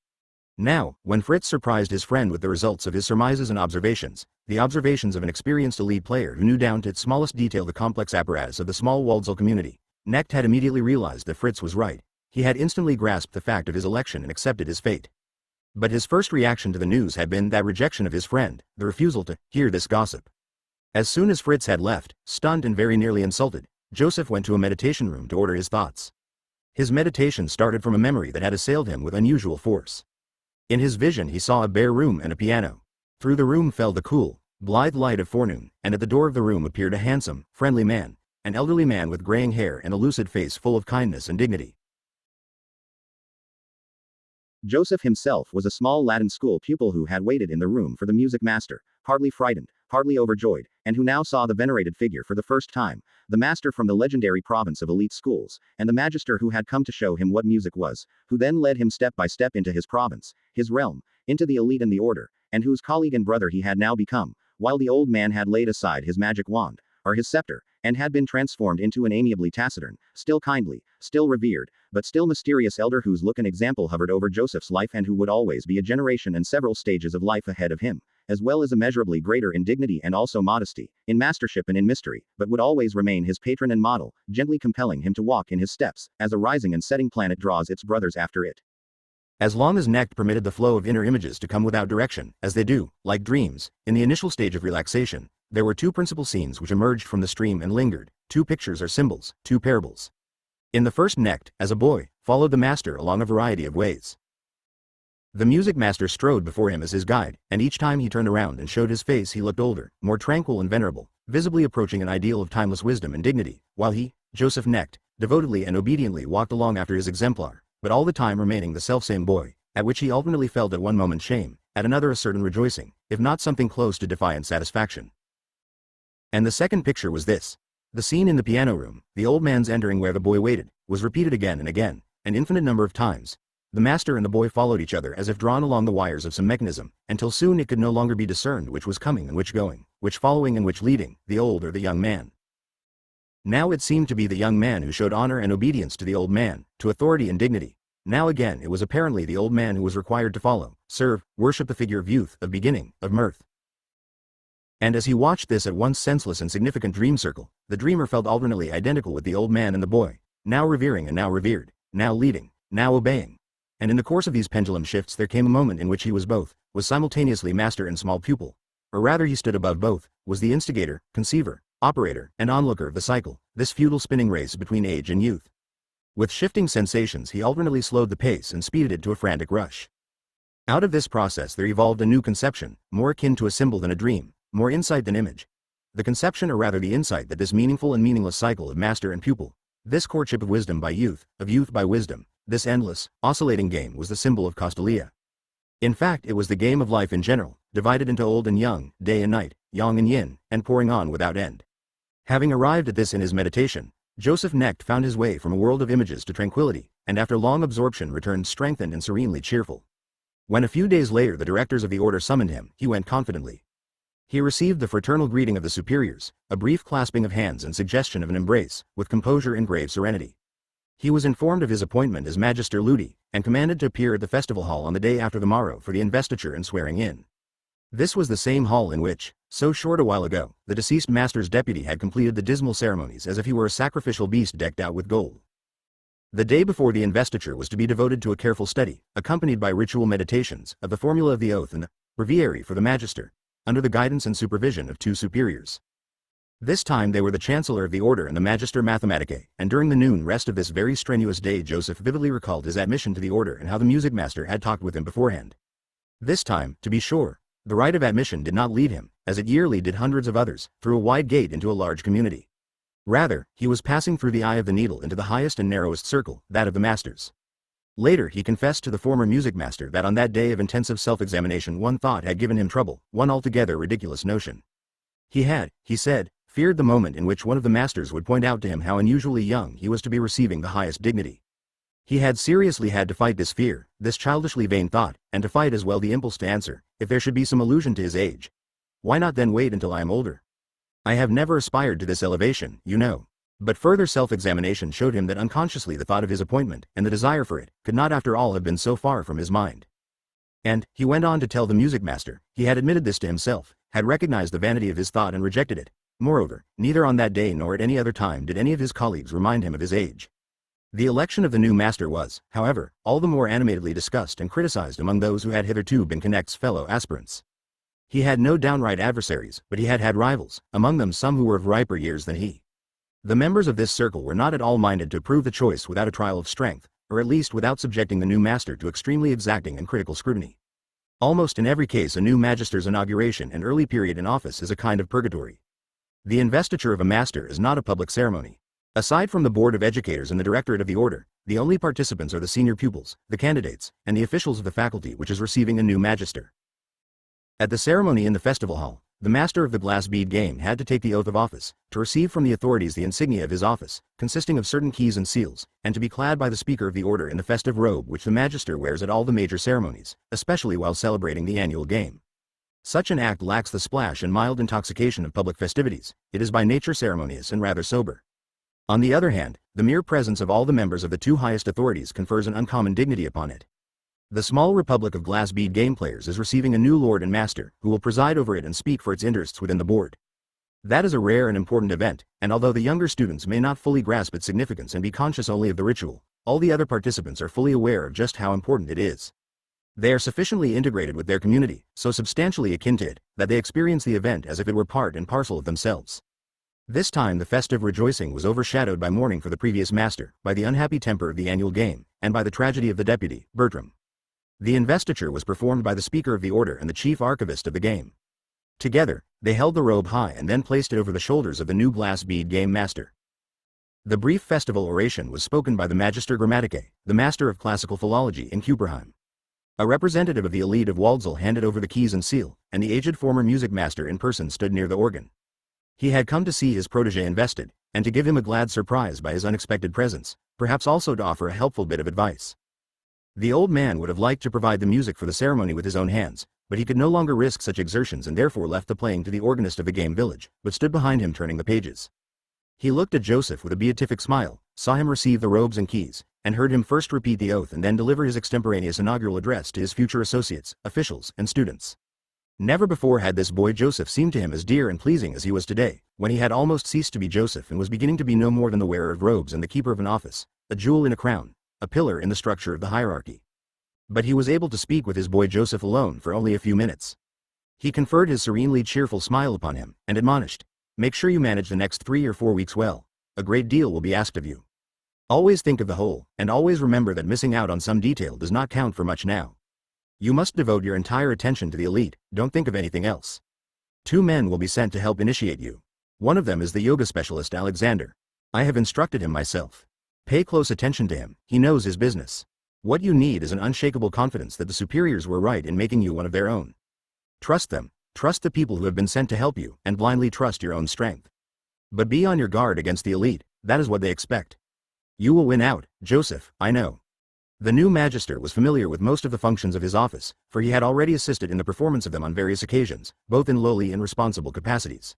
Speaker 1: Now, when Fritz surprised his friend with the results of his surmises and observations, the observations of an experienced elite player who knew down to its smallest detail the complex apparatus of the small Waldsall community, Knecht had immediately realized that Fritz was right. He had instantly grasped the fact of his election and accepted his fate. But his first reaction to the news had been that rejection of his friend, the refusal to hear this gossip. As soon as Fritz had left, stunned and very nearly insulted, Joseph went to a meditation room to order his thoughts. His meditation started from a memory that had assailed him with unusual force. In his vision he saw a bare room and a piano. Through the room fell the cool, blithe light of forenoon, and at the door of the room appeared a handsome, friendly man, an elderly man with graying hair and a lucid face full of kindness and dignity.
Speaker 2: Joseph himself was a small Latin school pupil who had waited in the room for the music master, partly frightened, partly overjoyed, and who now saw the venerated figure for the first time, the master from the legendary province of elite schools, and the magister who had come to show him what music was, who then led him step by step into his province, his realm, into the elite and the order, and whose colleague and brother he had now become, while the old man had laid aside his magic wand, or his scepter, and had been transformed into an amiably taciturn, still kindly, still revered, but still mysterious elder whose look and example hovered over Joseph's life and who would always be a generation and several stages of life ahead of him, as well as immeasurably greater in dignity and also modesty, in mastership and in mystery, but would always remain his patron and model, gently compelling him to walk in his steps, as a rising and setting planet draws its brothers after it.
Speaker 1: As long as Knecht permitted the flow of inner images to come without direction, as they do, like dreams, in the initial stage of relaxation, there were two principal scenes which emerged from the stream and lingered, two pictures or symbols, two parables. In the first Knecht, as a boy, followed the master along a variety of ways. The music master strode before him as his guide, and each time he turned around and showed his face he looked older, more tranquil and venerable, visibly approaching an ideal of timeless wisdom and dignity, while he, Joseph Knecht, devotedly and obediently walked along after his exemplar, but all the time remaining the selfsame boy, at which he ultimately felt at one moment shame, at another a certain rejoicing, if not something close to defiant satisfaction. And the second picture was this. The scene in the piano room, the old man's entering where the boy waited, was repeated again and again, an infinite number of times. The master and the boy followed each other as if drawn along the wires of some mechanism, until soon it could no longer be discerned which was coming and which going, which following and which leading, the old or the young man. Now it seemed to be the young man who showed honor and obedience to the old man, to authority and dignity. Now again it was apparently the old man who was required to follow, serve, worship the figure of youth, of beginning, of mirth. And as he watched this at once senseless and significant dream circle, the dreamer felt alternately identical with the old man and the boy, now revering and now revered, now leading, now obeying. And in the course of these pendulum shifts there came a moment in which he was both, was simultaneously master and small pupil. Or rather he stood above both, was the instigator, conceiver, operator, and onlooker of the cycle, this futile spinning race between age and youth. With shifting sensations he alternately slowed the pace and speeded it to a frantic rush. Out of this process there evolved a new conception, more akin to a symbol than a dream, more insight than image. The conception or rather the insight that this meaningful and meaningless cycle of master and pupil, this courtship of wisdom by youth, of youth by wisdom, this endless, oscillating game was the symbol of Castalia. In fact it was the game of life in general, divided into old and young, day and night, yang and yin, and pouring on without end. Having arrived at this in his meditation, Joseph Knecht found his way from a world of images to tranquility, and after long absorption returned strengthened and serenely cheerful. When a few days later the directors of the order summoned him, he went confidently. He received the fraternal greeting of the superiors, a brief clasping of hands and suggestion of an embrace, with composure and grave serenity. He was informed of his appointment as Magister Ludi, and commanded to appear at the festival hall on the day after the morrow for the investiture and swearing in. This was the same hall in which, so short a while ago, the deceased master's deputy had completed the dismal ceremonies as if he were a sacrificial beast decked out with gold. The day before the investiture was to be devoted to a careful study, accompanied by ritual meditations, of the formula of the oath and the breviary for the magister, under the guidance and supervision of two superiors. This time they were the chancellor of the order and the magister mathematicae, and during the noon rest of this very strenuous day Joseph vividly recalled his admission to the order and how the music master had talked with him beforehand. This time, to be sure, the rite of admission did not lead him, as it yearly did hundreds of others, through a wide gate into a large community. Rather, he was passing through the eye of the needle into the highest and narrowest circle, that of the masters. Later he confessed to the former music master that on that day of intensive self-examination one thought had given him trouble, one altogether ridiculous notion. He had, he said, feared the moment in which one of the masters would point out to him how unusually young he was to be receiving the highest dignity. He had seriously had to fight this fear, this childishly vain thought, and to fight as well the impulse to answer, if there should be some allusion to his age. Why not then wait until I am older? I have never aspired to this elevation, you know. But further self-examination showed him that unconsciously the thought of his appointment, and the desire for it, could not after all have been so far from his mind. And, he went on to tell the music master, he had admitted this to himself, had recognized the vanity of his thought and rejected it, Moreover, neither on that day nor at any other time did any of his colleagues remind him of his age. The election of the new master was, however, all the more animatedly discussed and criticized among those who had hitherto been Connect's fellow aspirants. He had no downright adversaries, but he had had rivals, among them some who were of riper years than he. The members of this circle were not at all minded to approve the choice without a trial of strength, or at least without subjecting the new master to extremely exacting and critical scrutiny. Almost in every case a new magister's inauguration and early period in office is a kind of purgatory. The investiture of a master is not a public ceremony. Aside from the Board of Educators and the Directorate of the Order, the only participants are the senior pupils, the candidates, and the officials of the faculty which is receiving a new magister. At the ceremony in the festival hall, the master of the glass bead game had to take the oath of office, to receive from the authorities the insignia of his office, consisting of certain keys and seals, and to be clad by the Speaker of the Order in the festive robe which the magister wears at all the major ceremonies, especially while celebrating the annual game. Such an act lacks the splash and mild intoxication of public festivities. It is by nature ceremonious and rather sober. On the other hand, the mere presence of all the members of the two highest authorities confers an uncommon dignity upon it. The small republic of glass bead game players is receiving a new lord and master, who will preside over it and speak for its interests within the board. That is a rare and important event, and although the younger students may not fully grasp its significance and be conscious only of the ritual, all the other participants are fully aware of just how important it is. They are sufficiently integrated with their community, so substantially akin to it, that they experience the event as if it were part and parcel of themselves. This time the festive rejoicing was overshadowed by mourning for the previous master, by the unhappy temper of the annual game, and by the tragedy of the deputy, Bertram. The investiture was performed by the Speaker of the Order and the chief archivist of the game. Together, they held the robe high and then placed it over the shoulders of the new glass bead game master. The brief festival oration was spoken by the Magister Grammaticae, the master of classical philology in Kupperheim. A representative of the elite of Waldsall handed over the keys and seal, and the aged former music master in person stood near the organ. He had come to see his protégé invested, and to give him a glad surprise by his unexpected presence, perhaps also to offer a helpful bit of advice. The old man would have liked to provide the music for the ceremony with his own hands, but he could no longer risk such exertions and therefore left the playing to the organist of the game village, but stood behind him turning the pages. He looked at Joseph with a beatific smile, saw him receive the robes and keys, and heard him first repeat the oath and then deliver his extemporaneous inaugural address to his future associates, officials, and students. Never before had this boy Joseph seemed to him as dear and pleasing as he was today, when he had almost ceased to be Joseph and was beginning to be no more than the wearer of robes and the keeper of an office, a jewel in a crown, a pillar in the structure of the hierarchy. But he was able to speak with his boy Joseph alone for only a few minutes. He conferred his serenely cheerful smile upon him, and admonished, "Make sure you manage the next 3 or 4 weeks well. A great deal will be asked of you. Always think of the whole, and always remember that missing out on some detail does not count for much now. You must devote your entire attention to the elite, don't think of anything else. 2 men will be sent to help initiate you. One of them is the yoga specialist Alexander. I have instructed him myself. Pay close attention to him, he knows his business. What you need is an unshakable confidence that the superiors were right in making you one of their own. Trust them, trust the people who have been sent to help you, and blindly trust your own strength. But be on your guard against the elite, that is what they expect. You will win out, Joseph, I know." The new magister was familiar with most of the functions of his office, for he had already assisted in the performance of them on various occasions, both in lowly and responsible capacities.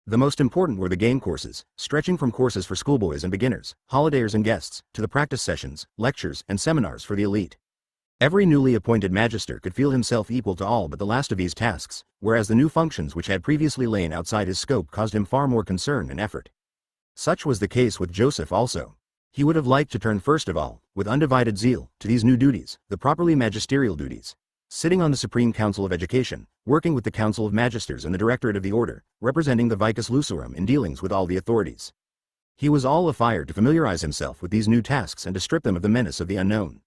Speaker 1: The most important were the game courses, stretching from courses for schoolboys and beginners, holidayers and guests, to the practice sessions, lectures, and seminars for the elite. Every newly appointed magister could feel himself equal to all but the last of these tasks, whereas the new functions which had previously lain outside his scope caused him far more concern and effort. Such was the case with Joseph also. He would have liked to turn first of all, with undivided zeal, to these new duties, the properly magisterial duties. Sitting on the Supreme Council of Education, working with the Council of Magisters and the Directorate of the Order, representing the Vicus Lucerum in dealings with all the authorities. He was all afire to familiarize himself with these new tasks and to strip them of the menace of the unknown.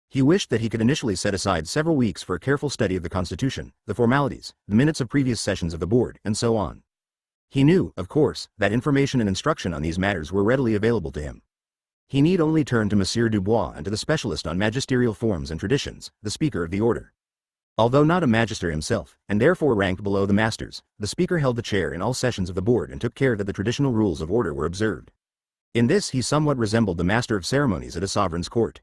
Speaker 1: He wished that he could initially set aside several weeks for a careful study of the Constitution, the formalities, the minutes of previous sessions of the board, and so on. He knew, of course, that information and instruction on these matters were readily available to him. He need only turn to Monsieur Dubois and to the specialist on magisterial forms and traditions, the Speaker of the Order. Although not a magister himself, and therefore ranked below the masters, the Speaker held the chair in all sessions of the board and took care that the traditional rules of order were observed. In this he somewhat resembled the master of ceremonies at a sovereign's court.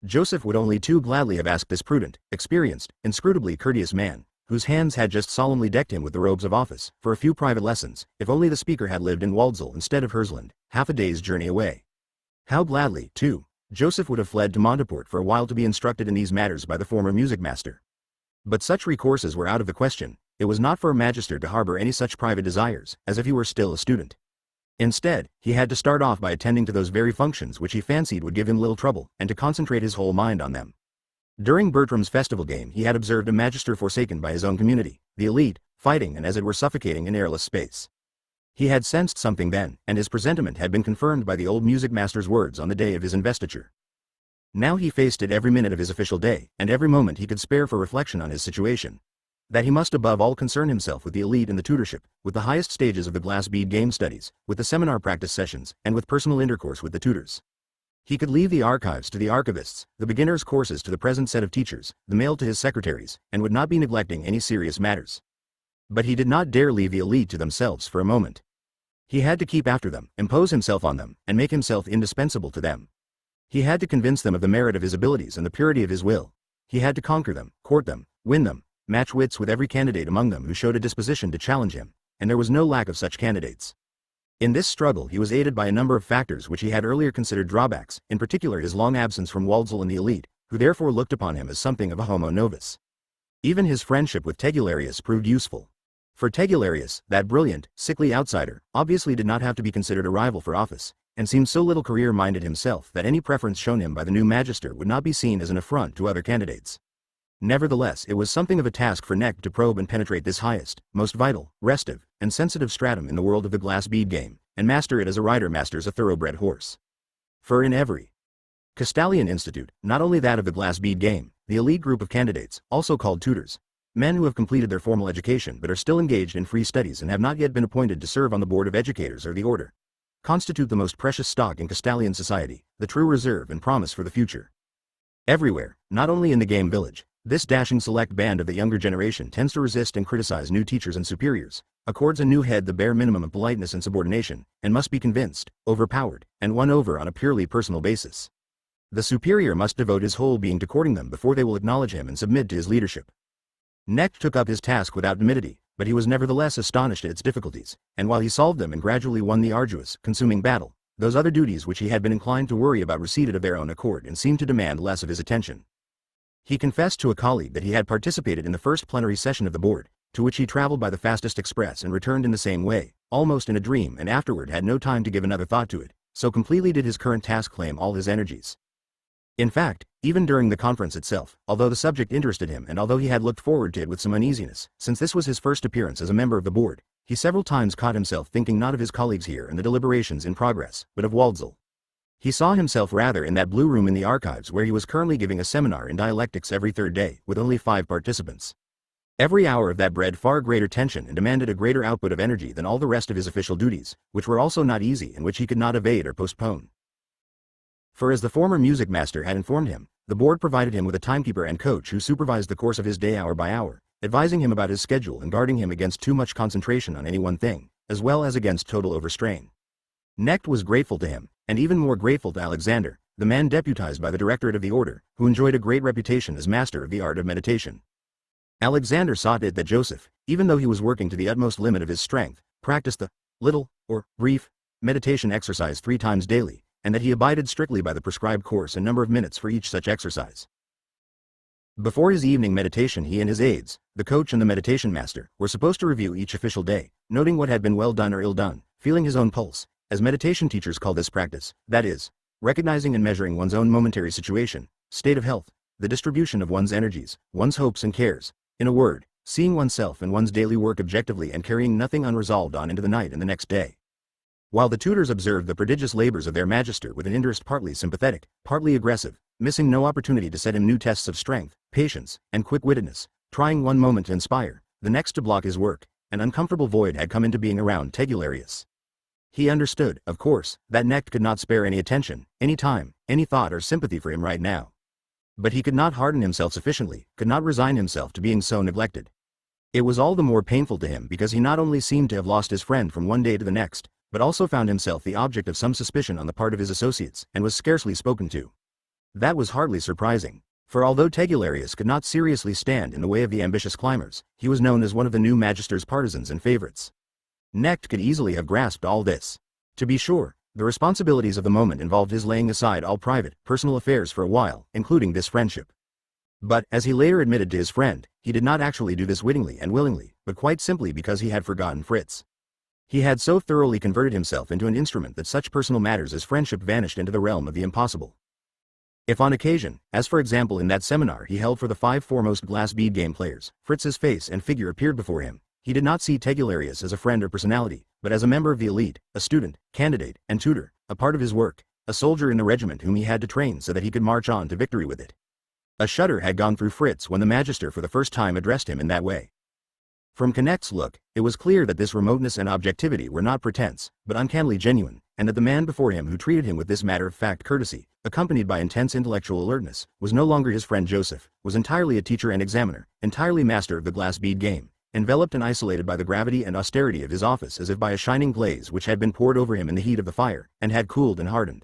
Speaker 1: Joseph would only too gladly have asked this prudent, experienced, inscrutably courteous man, whose hands had just solemnly decked him with the robes of office, for a few private lessons, if only the Speaker had lived in Waldsall instead of Hersland, half a day's journey away. How gladly, too, Joseph would have fled to Monteport for a while to be instructed in these matters by the former music master. But such recourses were out of the question. it was not for a magister to harbor any such private desires, as if he were still a student. Instead, he had to start off by attending to those very functions which he fancied would give him little trouble, and to concentrate his whole mind on them. During Bertram's festival game he had observed a magister forsaken by his own community, the elite, fighting and as it were suffocating in airless space. He had sensed something then, and his presentiment had been confirmed by the old music master's words on the day of his investiture. Now he faced it every minute of his official day, and every moment he could spare for reflection on his situation. That he must above all concern himself with the elite in the tutorship, with the highest stages of the glass bead game studies, with the seminar practice sessions, and with personal intercourse with the tutors. He could leave the archives to the archivists, the beginner's courses to the present set of teachers, the mail to his secretaries, and would not be neglecting any serious matters. But he did not dare leave the elite to themselves for a moment. He had to keep after them, impose himself on them, and make himself indispensable to them. He had to convince them of the merit of his abilities and the purity of his will. He had to conquer them, court them, win them, match wits with every candidate among them who showed a disposition to challenge him, and there was no lack of such candidates. In this struggle he was aided by a number of factors which he had earlier considered drawbacks, in particular his long absence from Waldsall and the elite, who therefore looked upon him as something of a homo novus. Even his friendship with Tegularius proved useful. For Tegularius, that brilliant, sickly outsider, obviously did not have to be considered a rival for office, and seemed so little career-minded himself that any preference shown him by the new magister would not be seen as an affront to other candidates. Nevertheless, it was something of a task for Necht to probe and penetrate this highest, most vital, restive, and sensitive stratum in the world of the glass bead game, and master it as a rider masters a thoroughbred horse. For in every Castalian institute, not only that of the glass bead game, the elite group of candidates, also called tutors, men who have completed their formal education but are still engaged in free studies and have not yet been appointed to serve on the board of educators or the order, constitute the most precious stock in Castalian society, the true reserve and promise for the future. Everywhere, not only in the game village, this dashing select band of the younger generation tends to resist and criticize new teachers and superiors, accords a new head the bare minimum of politeness and subordination, and must be convinced, overpowered, and won over on a purely personal basis. The superior must devote his whole being to courting them before they will acknowledge him and submit to his leadership. Necht took up his task without timidity, but he was nevertheless astonished at its difficulties, and while he solved them and gradually won the arduous, consuming battle, those other duties which he had been inclined to worry about receded of their own accord and seemed to demand less of his attention. He confessed to a colleague that he had participated in the first plenary session of the board, to which he traveled by the fastest express and returned in the same way, almost in a dream, and afterward had no time to give another thought to it, so completely did his current task claim all his energies. In fact, even during the conference itself, although the subject interested him and although he had looked forward to it with some uneasiness, since this was his first appearance as a member of the board, he several times caught himself thinking not of his colleagues here and the deliberations in progress, but of Waldsall. He saw himself rather in that blue room in the archives where he was currently giving a seminar in dialectics every third day, with only 5 participants. Every hour of that bred far greater tension and demanded a greater output of energy than all the rest of his official duties, which were also not easy and which he could not evade or postpone. For as the former music master had informed him, the board provided him with a timekeeper and coach who supervised the course of his day hour by hour, advising him about his schedule and guarding him against too much concentration on any one thing, as well as against total overstrain. Necht was grateful to him, and even more grateful to Alexander, the man deputized by the directorate of the order, who enjoyed a great reputation as master of the art of meditation. Alexander saw to it that Joseph, even though he was working to the utmost limit of his strength, practiced the little, or brief, meditation exercise 3 times daily, and that he abided strictly by the prescribed course and number of minutes for each such exercise. Before his evening meditation he and his aides, the coach and the meditation master, were supposed to review each official day, noting what had been well done or ill done, feeling his own pulse, as meditation teachers call this practice, that is, recognizing and measuring one's own momentary situation, state of health, the distribution of one's energies, one's hopes and cares, in a word, seeing oneself and one's daily work objectively and carrying nothing unresolved on into the night and the next day. While the tutors observed the prodigious labors of their magister with an interest partly sympathetic, partly aggressive, missing no opportunity to set him new tests of strength, patience, and quick-wittedness, trying one moment to inspire, the next to block his work, an uncomfortable void had come into being around Tegularius. He understood, of course, that Necht could not spare any attention, any time, any thought or sympathy for him right now. But he could not harden himself sufficiently, could not resign himself to being so neglected. It was all the more painful to him because he not only seemed to have lost his friend from one day to the next, but also found himself the object of some suspicion on the part of his associates, and was scarcely spoken to. That was hardly surprising, for although Tegularius could not seriously stand in the way of the ambitious climbers, he was known as one of the new magister's partisans and favorites. Necht could easily have grasped all this. To be sure, the responsibilities of the moment involved his laying aside all private, personal affairs for a while, including this friendship. But, as he later admitted to his friend, he did not actually do this wittingly and willingly, but quite simply because he had forgotten Fritz. He had so thoroughly converted himself into an instrument that such personal matters as friendship vanished into the realm of the impossible. If on occasion, as for example in that seminar he held for the 5 foremost glass bead game players, Fritz's face and figure appeared before him, he did not see Tegularius as a friend or personality, but as a member of the elite, a student, candidate, and tutor, a part of his work, a soldier in the regiment whom he had to train so that he could march on to victory with it. A shudder had gone through Fritz when the Magister for the first time addressed him in that way. From Knecht's look, it was clear that this remoteness and objectivity were not pretense, but uncannily genuine, and that the man before him who treated him with this matter-of-fact courtesy, accompanied by intense intellectual alertness, was no longer his friend Joseph, was entirely a teacher and examiner, entirely master of the glass bead game, enveloped and isolated by the gravity and austerity of his office as if by a shining glaze which had been poured over him in the heat of the fire, and had cooled and hardened.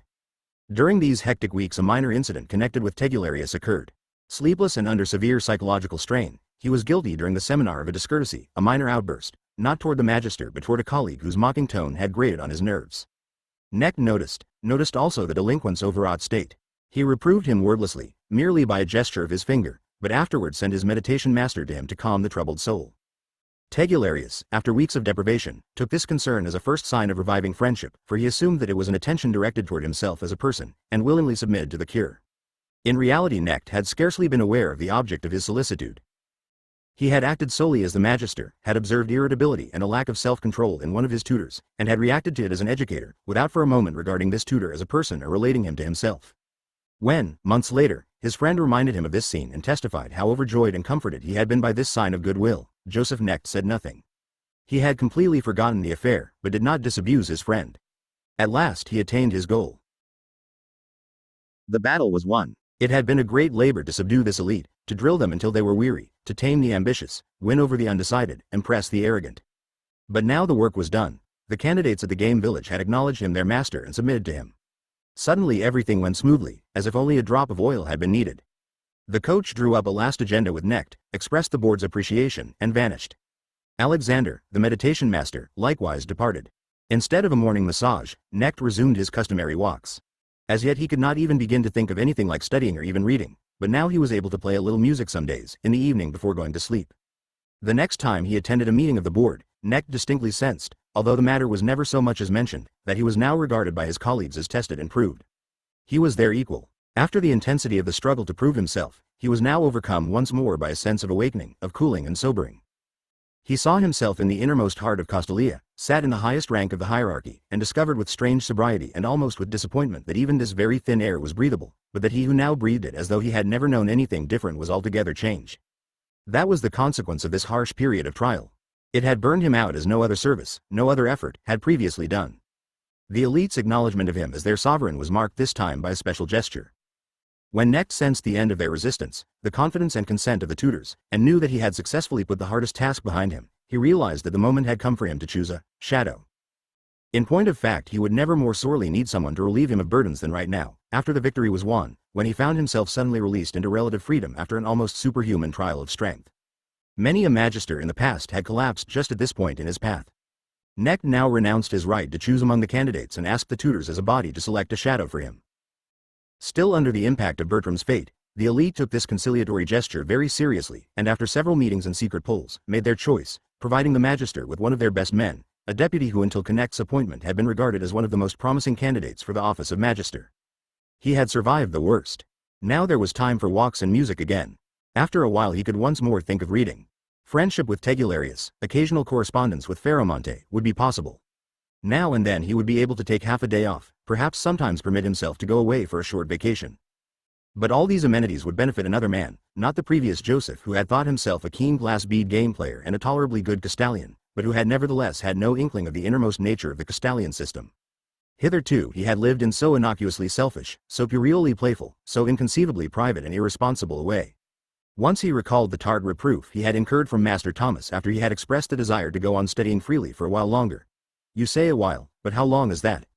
Speaker 1: During these hectic weeks a minor incident connected with Tegularius occurred. Sleepless and under severe psychological strain, he was guilty during the seminar of a discourtesy, a minor outburst, not toward the Magister but toward a colleague whose mocking tone had grated on his nerves. Knecht noticed also the delinquent's overwrought state. He reproved him wordlessly, merely by a gesture of his finger, but afterward sent his meditation master to him to calm the troubled soul. Tegularius, after weeks of deprivation, took this concern as a first sign of reviving friendship, for he assumed that it was an attention directed toward himself as a person, and willingly submitted to the cure. In reality Knecht had scarcely been aware of the object of his solicitude. He had acted solely as the Magister, had observed irritability and a lack of self-control in one of his tutors, and had reacted to it as an educator, without for a moment regarding this tutor as a person or relating him to himself. When, months later, his friend reminded him of this scene and testified how overjoyed and comforted he had been by this sign of goodwill, Joseph Knecht said nothing. He had completely forgotten the affair, but did not disabuse his friend. At last he attained his goal.
Speaker 2: The battle was won.
Speaker 1: It had been a great labor to subdue this elite, to drill them until they were weary, to tame the ambitious, win over the undecided, and press the arrogant. But now the work was done. The candidates at the game village had acknowledged him their master and submitted to him. Suddenly everything went smoothly, as if only a drop of oil had been needed. The coach drew up a last agenda with Knecht, expressed the board's appreciation, and vanished. Alexander, the meditation master, likewise departed. Instead of a morning massage, Knecht resumed his customary walks. As yet he could not even begin to think of anything like studying or even reading, but now he was able to play a little music some days, in the evening before going to sleep. The next time he attended a meeting of the board, Knecht distinctly sensed, although the matter was never so much as mentioned, that he was now regarded by his colleagues as tested and proved. He was their equal. After the intensity of the struggle to prove himself, he was now overcome once more by a sense of awakening, of cooling and sobering. He saw himself in the innermost heart of Castalia, sat in the highest rank of the hierarchy, and discovered with strange sobriety and almost with disappointment that even this very thin air was breathable, but that he who now breathed it as though he had never known anything different was altogether changed. That was the consequence of this harsh period of trial. It had burned him out as no other service, no other effort, had previously done. The elite's acknowledgement of him as their sovereign was marked this time by a special gesture. When Knecht sensed the end of their resistance, the confidence and consent of the tutors, and knew that he had successfully put the hardest task behind him, he realized that the moment had come for him to choose a shadow. In point of fact, he would never more sorely need someone to relieve him of burdens than right now, after the victory was won, when he found himself suddenly released into relative freedom after an almost superhuman trial of strength. Many a magister in the past had collapsed just at this point in his path. Knecht now renounced his right to choose among the candidates and asked the tutors as a body to select a shadow for him. Still under the impact of Bertram's fate, the elite took this conciliatory gesture very seriously, and after several meetings and secret polls, made their choice, providing the Magister with one of their best men, a deputy who until Knecht's appointment had been regarded as one of the most promising candidates for the office of Magister. He had survived the worst. Now there was time for walks and music again. After a while he could once more think of reading. Friendship with Tegularius, occasional correspondence with Ferromonte, would be possible. Now and then he would be able to take half a day off, perhaps sometimes permit himself to go away for a short vacation. But all these amenities would benefit another man, not the previous Joseph who had thought himself a keen glass bead game player and a tolerably good Castalian, but who had nevertheless had no inkling of the innermost nature of the Castalian system. Hitherto he had lived in so innocuously selfish, so puerilely playful, so inconceivably private and irresponsible a way. Once he recalled the tart reproof he had incurred from Master Thomas after he had expressed the desire to go on studying freely for a while longer. You say a while, but how long is that?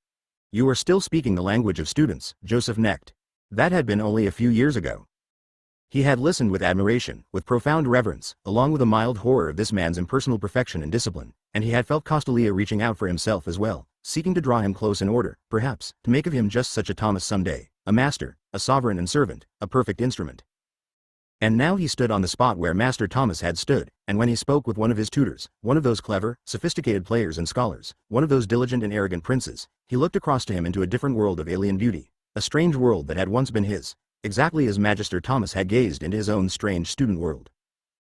Speaker 1: You are still speaking the language of students, Joseph Knecht. That had been only a few years ago. He had listened with admiration, with profound reverence, along with a mild horror of this man's impersonal perfection and discipline, and he had felt Castalia reaching out for himself as well, seeking to draw him close in order, perhaps, to make of him just such a Thomas someday, a master, a sovereign and servant, a perfect instrument. And now he stood on the spot where Master Thomas had stood, and when he spoke with one of his tutors, one of those clever, sophisticated players and scholars, one of those diligent and arrogant princes, he looked across to him into a different world of alien beauty, a strange world that had once been his, exactly as Magister Thomas had gazed into his own strange student world.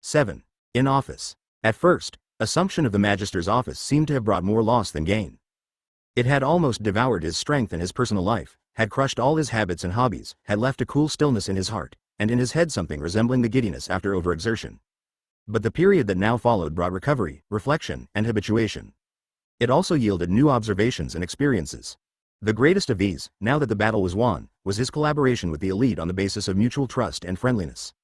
Speaker 1: 7. In office. At first, assumption of the Magister's office seemed to have brought more loss than gain. It had almost devoured his strength and his personal life, had crushed all his habits and hobbies, had left a cool stillness in his heart, and in his head something resembling the giddiness after overexertion. But the period that now followed brought recovery, reflection, and habituation. It also yielded new observations and experiences. The greatest of these, now that the battle was won, was his collaboration with the elite on the basis of mutual trust and friendliness.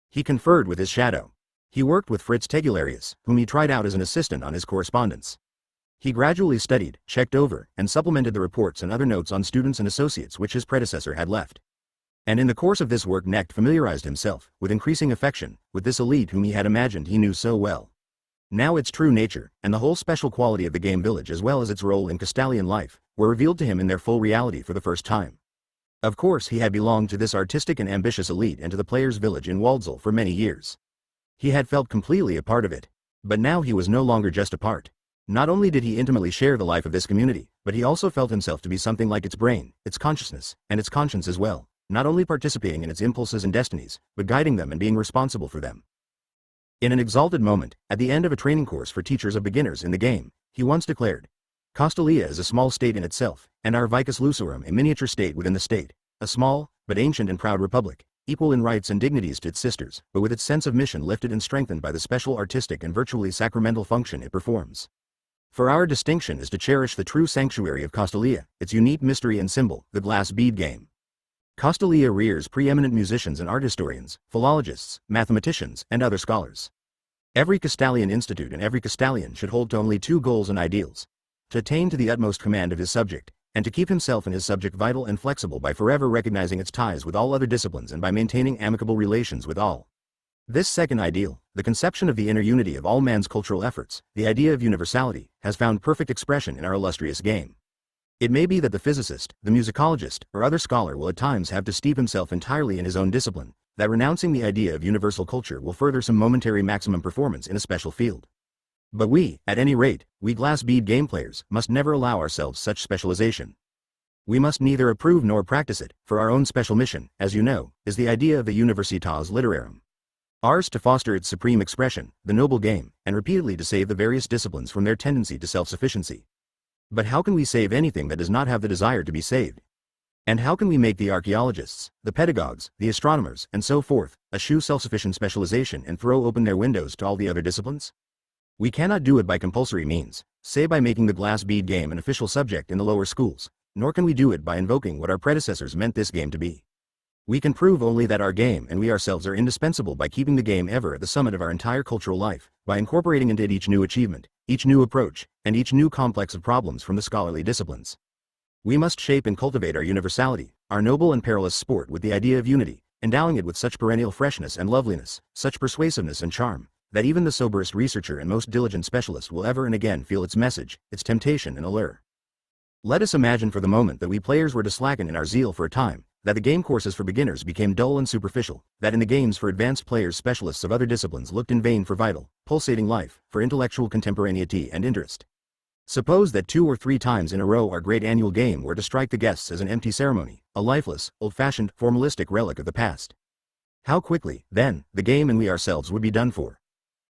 Speaker 1: He conferred with his shadow. He worked with Fritz Tegularius, whom he tried out as an assistant on his correspondence. He gradually studied, checked over, and supplemented the reports and other notes on students and associates which his predecessor had left. And in the course of this work Knecht familiarized himself, with increasing affection, with this elite whom he had imagined he knew so well. Now its true nature, and the whole special quality of the game village as well as its role in Castalian life, were revealed to him in their full reality for the first time. Of course he had belonged to this artistic and ambitious elite and to the players' village in Waldsall for many years. He had felt completely a part of it. But now he was no longer just a part. Not only did he intimately share the life of this community, but he also felt himself to be something like its brain, its consciousness, and its conscience as well, not only participating in its impulses and destinies, but guiding them and being responsible for them. In an exalted moment, at the end of a training course for teachers of beginners in the game, he once declared, "Castalia is a small state in itself, and our Vicus Lucerum a miniature state within the state, a small, but ancient and proud republic, equal in rights and dignities to its sisters, but with its sense of mission lifted and strengthened by the special artistic and virtually sacramental function it performs. For our distinction is to cherish the true sanctuary of Castalia, its unique mystery and symbol, the glass bead game. Castalia rears preeminent musicians and art historians, philologists, mathematicians, and other scholars. Every Castalian institute and every Castalian should hold to only two goals and ideals: to attain to the utmost command of his subject, and to keep himself and his subject vital and flexible by forever recognizing its ties with all other disciplines and by maintaining amicable relations with all. This second ideal, the conception of the inner unity of all man's cultural efforts, the idea of universality, has found perfect expression in our illustrious game. It may be that the physicist, the musicologist, or other scholar will at times have to steep himself entirely in his own discipline, that renouncing the idea of universal culture will further some momentary maximum performance in a special field. But we, at any rate, we glass bead game players, must never allow ourselves such specialization. We must neither approve nor practice it, for our own special mission, as you know, is the idea of the Universitas Literarum. Ours to foster its supreme expression, the noble game, and repeatedly to save the various disciplines from their tendency to self-sufficiency. But how can we save anything that does not have the desire to be saved? And how can we make the archaeologists, the pedagogues, the astronomers, and so forth, eschew self-sufficient specialization and throw open their windows to all the other disciplines? We cannot do it by compulsory means, say by making the glass bead game an official subject in the lower schools, nor can we do it by invoking what our predecessors meant this game to be. We can prove only that our game and we ourselves are indispensable by keeping the game ever at the summit of our entire cultural life, by incorporating into it each new achievement, each new approach, and each new complex of problems from the scholarly disciplines. We must shape and cultivate our universality, our noble and perilous sport with the idea of unity, endowing it with such perennial freshness and loveliness, such persuasiveness and charm, that even the soberest researcher and most diligent specialist will ever and again feel its message, its temptation and allure. Let us imagine for the moment that we players were to slacken in our zeal for a time, that the game courses for beginners became dull and superficial, that in the games for advanced players specialists of other disciplines looked in vain for vital, pulsating life, for intellectual contemporaneity and interest. Suppose that 2 or 3 times in a row our great annual game were to strike the guests as an empty ceremony, a lifeless, old-fashioned, formalistic relic of the past. How quickly, then, the game and we ourselves would be done for.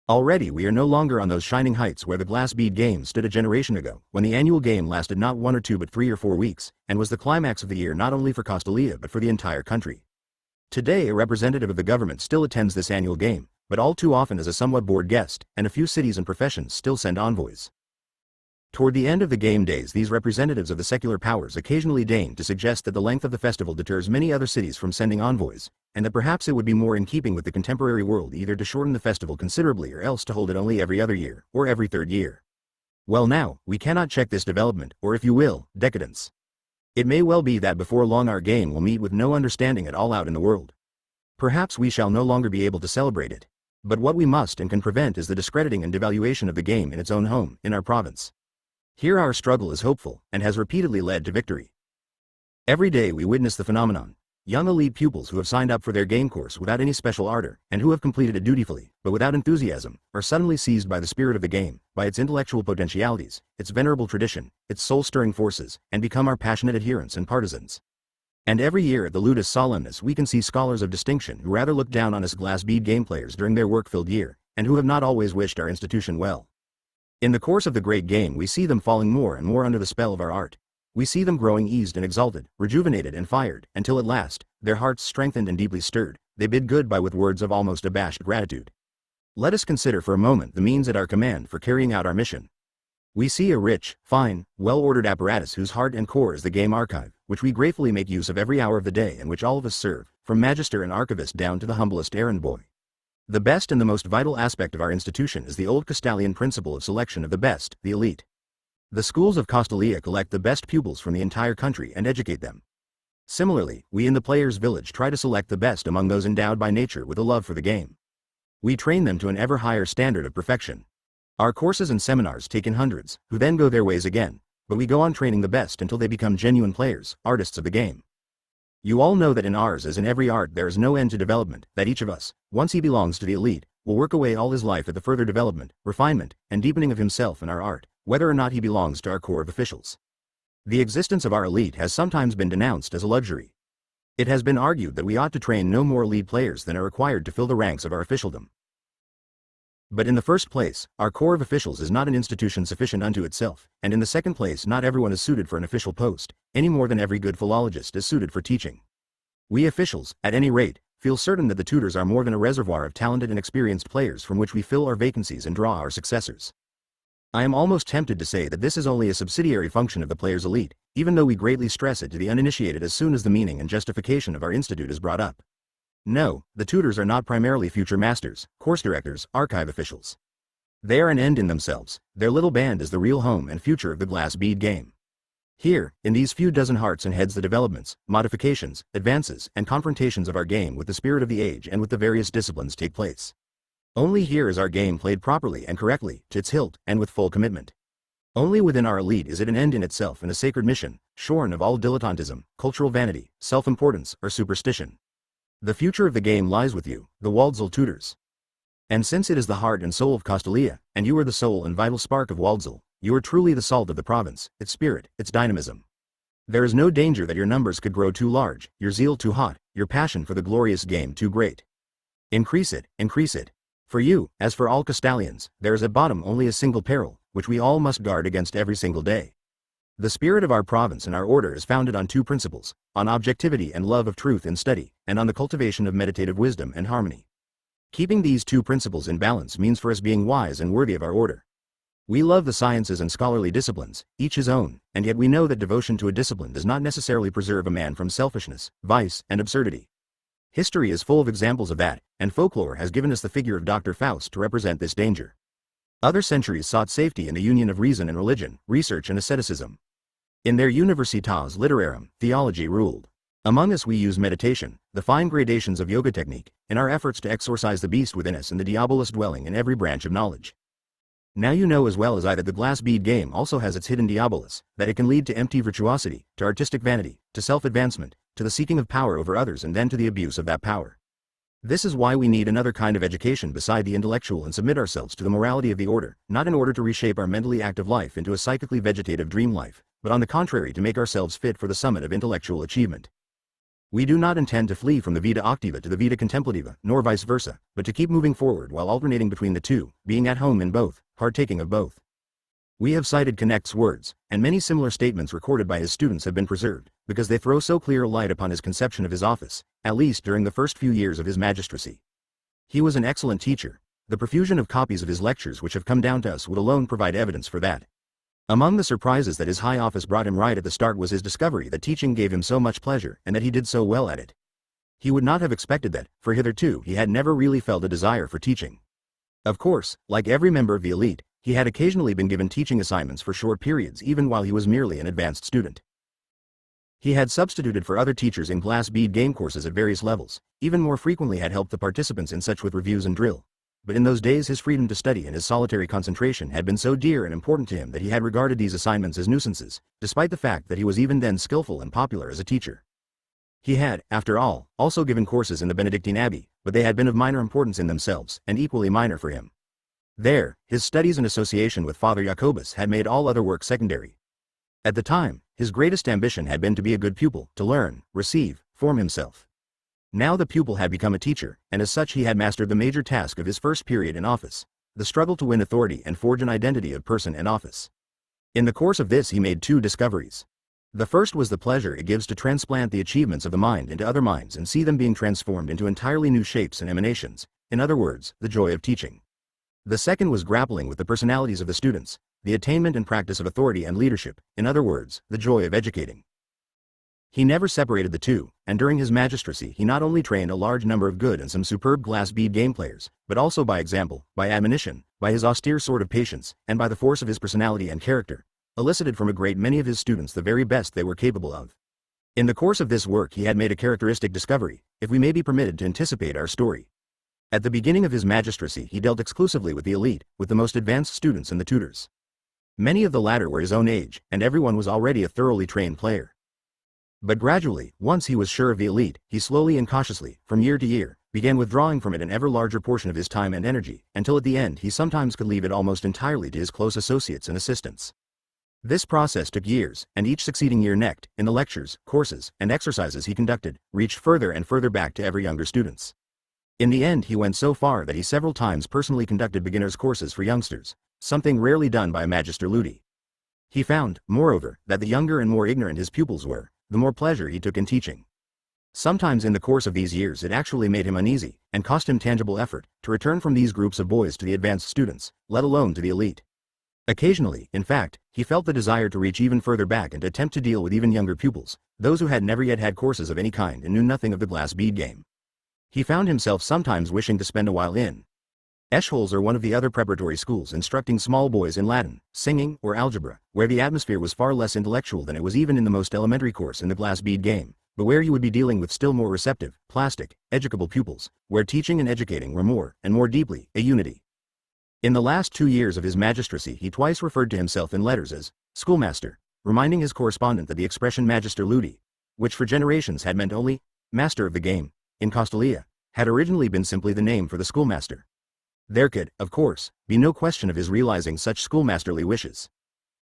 Speaker 1: Already we are no longer on those shining heights where the glass bead game stood a generation ago, when the annual game lasted not 1 or 2 but 3 or 4 weeks, and was the climax of the year not only for Castalia but for the entire country. Today a representative of the government still attends this annual game, but all too often as a somewhat bored guest, and a few cities and professions still send envoys. Toward the end of the game days these representatives of the secular powers occasionally deign to suggest that the length of the festival deters many other cities from sending envoys, and that perhaps it would be more in keeping with the contemporary world either to shorten the festival considerably or else to hold it only every other year, or every 3rd year. Well now, we cannot check this development, or if you will, decadence. It may well be that before long our game will meet with no understanding at all out in the world. Perhaps we shall no longer be able to celebrate it. But what we must and can prevent is the discrediting and devaluation of the game in its own home, in our province. Here our struggle is hopeful, and has repeatedly led to victory. Every day we witness the phenomenon. Young elite pupils who have signed up for their game course without any special ardor, and who have completed it dutifully, but without enthusiasm, are suddenly seized by the spirit of the game, by its intellectual potentialities, its venerable tradition, its soul-stirring forces, and become our passionate adherents and partisans. And every year at the Ludus Solemnis we can see scholars of distinction who rather look down on us glass bead game players during their work-filled year, and who have not always wished our institution well. In the course of the great game we see them falling more and more under the spell of our art. We see them growing eased and exalted, rejuvenated and fired, until at last, their hearts strengthened and deeply stirred, they bid goodbye with words of almost abashed gratitude. Let us consider for a moment the means at our command for carrying out our mission. We see a rich, fine, well-ordered apparatus whose heart and core is the game archive, which we gratefully make use of every hour of the day and which all of us serve, from magister and archivist down to the humblest errand boy. The best and the most vital aspect of our institution is the old Castalian principle of selection of the best, the elite. The schools of Castalia collect the best pupils from the entire country and educate them. Similarly, we in the players' village try to select the best among those endowed by nature with a love for the game. We train them to an ever higher standard of perfection. Our courses and seminars take in hundreds, who then go their ways again, but we go on training the best until they become genuine players, artists of the game. You all know that in ours as in every art there is no end to development, that each of us, once he belongs to the elite, will work away all his life at the further development, refinement, and deepening of himself in our art, whether or not he belongs to our corps of officials. The existence of our elite has sometimes been denounced as a luxury. It has been argued that we ought to train no more elite players than are required to fill the ranks of our officialdom. But in the first place, our corps of officials is not an institution sufficient unto itself, and in the second place not everyone is suited for an official post, any more than every good philologist is suited for teaching. We officials, at any rate, feel certain that the tutors are more than a reservoir of talented and experienced players from which we fill our vacancies and draw our successors. I am almost tempted to say that this is only a subsidiary function of the players' elite, even though we greatly stress it to the uninitiated as soon as the meaning and justification of our institute is brought up. No, the tutors are not primarily future masters, course directors, archive officials. They are an end in themselves, their little band is the real home and future of the glass bead game. Here, in these few dozen hearts and heads the developments, modifications, advances, and confrontations of our game with the spirit of the age and with the various disciplines take place. Only here is our game played properly and correctly, to its hilt, and with full commitment. Only within our elite is it an end in itself and a sacred mission, shorn of all dilettantism, cultural vanity, self-importance, or superstition. The future of the game lies with you, the Waldsall tutors. And since it is the heart and soul of Castalia, and you are the soul and vital spark of Waldsall, you are truly the salt of the province, its spirit, its dynamism. There is no danger that your numbers could grow too large, your zeal too hot, your passion for the glorious game too great. Increase it, increase it. For you, as for all Castalians, there is at bottom only a single peril, which we all must guard against every single day. The spirit of our province and our order is founded on two principles, on objectivity and love of truth in study, and on the cultivation of meditative wisdom and harmony. Keeping these two principles in balance means for us being wise and worthy of our order. We love the sciences and scholarly disciplines, each his own, and yet we know that devotion to a discipline does not necessarily preserve a man from selfishness, vice, and absurdity. History is full of examples of that, and folklore has given us the figure of Dr. Faust to represent this danger. Other centuries sought safety in the union of reason and religion, research and asceticism. In their universitas literarum, theology ruled. Among us we use meditation, the fine gradations of yoga technique, in our efforts to exorcise the beast within us and the diabolus dwelling in every branch of knowledge. Now you know as well as I that the glass bead game also has its hidden diabolus, that it can lead to empty virtuosity, to artistic vanity, to self-advancement, to the seeking of power over others and then to the abuse of that power. This is why we need another kind of education beside the intellectual and submit ourselves to the morality of the order, not in order to reshape our mentally active life into a psychically vegetative dream life, but on the contrary to make ourselves fit for the summit of intellectual achievement. We do not intend to flee from the vita activa to the vita contemplativa, nor vice versa, but to keep moving forward while alternating between the two, being at home in both, partaking of both. We have cited Connect's words, and many similar statements recorded by his students have been preserved, because they throw so clear a light upon his conception of his office, at least during the first few years of his magistracy. He was an excellent teacher. The profusion of copies of his lectures which have come down to us would alone provide evidence for that. Among the surprises that his high office brought him right at the start was his discovery that teaching gave him so much pleasure and that he did so well at it. He would not have expected that, for hitherto he had never really felt a desire for teaching. Of course, like every member of the elite, he had occasionally been given teaching assignments for short periods even while he was merely an advanced student. He had substituted for other teachers in glass bead game courses at various levels, even more frequently had helped the participants in such with reviews and drill. But in those days his freedom to study and his solitary concentration had been so dear and important to him that he had regarded these assignments as nuisances, despite the fact that he was even then skillful and popular as a teacher. He had, after all, also given courses in the Benedictine Abbey, but they had been of minor importance in themselves, and equally minor for him. There, his studies and association with Father Jacobus had made all other work secondary. At the time, his greatest ambition had been to be a good pupil, to learn, receive, form himself. Now the pupil had become a teacher, and as such he had mastered the major task of his first period in office, the struggle to win authority and forge an identity of person and office. In the course of this he made two discoveries. The first was the pleasure it gives to transplant the achievements of the mind into other minds and see them being transformed into entirely new shapes and emanations, in other words, the joy of teaching. The second was grappling with the personalities of the students, the attainment and practice of authority and leadership, in other words, the joy of educating. He never separated the two, and during his magistracy he not only trained a large number of good and some superb glass bead game players, but also by example, by admonition, by his austere sort of patience, and by the force of his personality and character, elicited from a great many of his students the very best they were capable of. In the course of this work he had made a characteristic discovery, if we may be permitted to anticipate our story. At the beginning of his magistracy he dealt exclusively with the elite, with the most advanced students and the tutors. Many of the latter were his own age, and everyone was already a thoroughly trained player. But gradually, once he was sure of the elite, he slowly and cautiously, from year to year, began withdrawing from it an ever larger portion of his time and energy, until at the end he sometimes could leave it almost entirely to his close associates and assistants. This process took years, and each succeeding year necked, in the lectures, courses, and exercises he conducted, reached further and further back to ever younger students. In the end he went so far that he several times personally conducted beginners' courses for youngsters, something rarely done by a Magister Ludi. He found, moreover, that the younger and more ignorant his pupils were, the more pleasure he took in teaching. Sometimes in the course of these years it actually made him uneasy, and cost him tangible effort, to return from these groups of boys to the advanced students, let alone to the elite. Occasionally, in fact, he felt the desire to reach even further back and attempt to deal with even younger pupils, those who had never yet had courses of any kind and knew nothing of the glass bead game. He found himself sometimes wishing to spend a while in Eschholz or one of the other preparatory schools instructing small boys in Latin, singing, or algebra, where the atmosphere was far less intellectual than it was even in the most elementary course in the glass bead game, but where you would be dealing with still more receptive, plastic, educable pupils, where teaching and educating were more, and more deeply, a unity. In the last 2 years of his magistracy he twice referred to himself in letters as schoolmaster, reminding his correspondent that the expression Magister Ludi, which for generations had meant only master of the game, in Castalia, had originally been simply the name for the schoolmaster. There could, of course, be no question of his realizing such schoolmasterly wishes.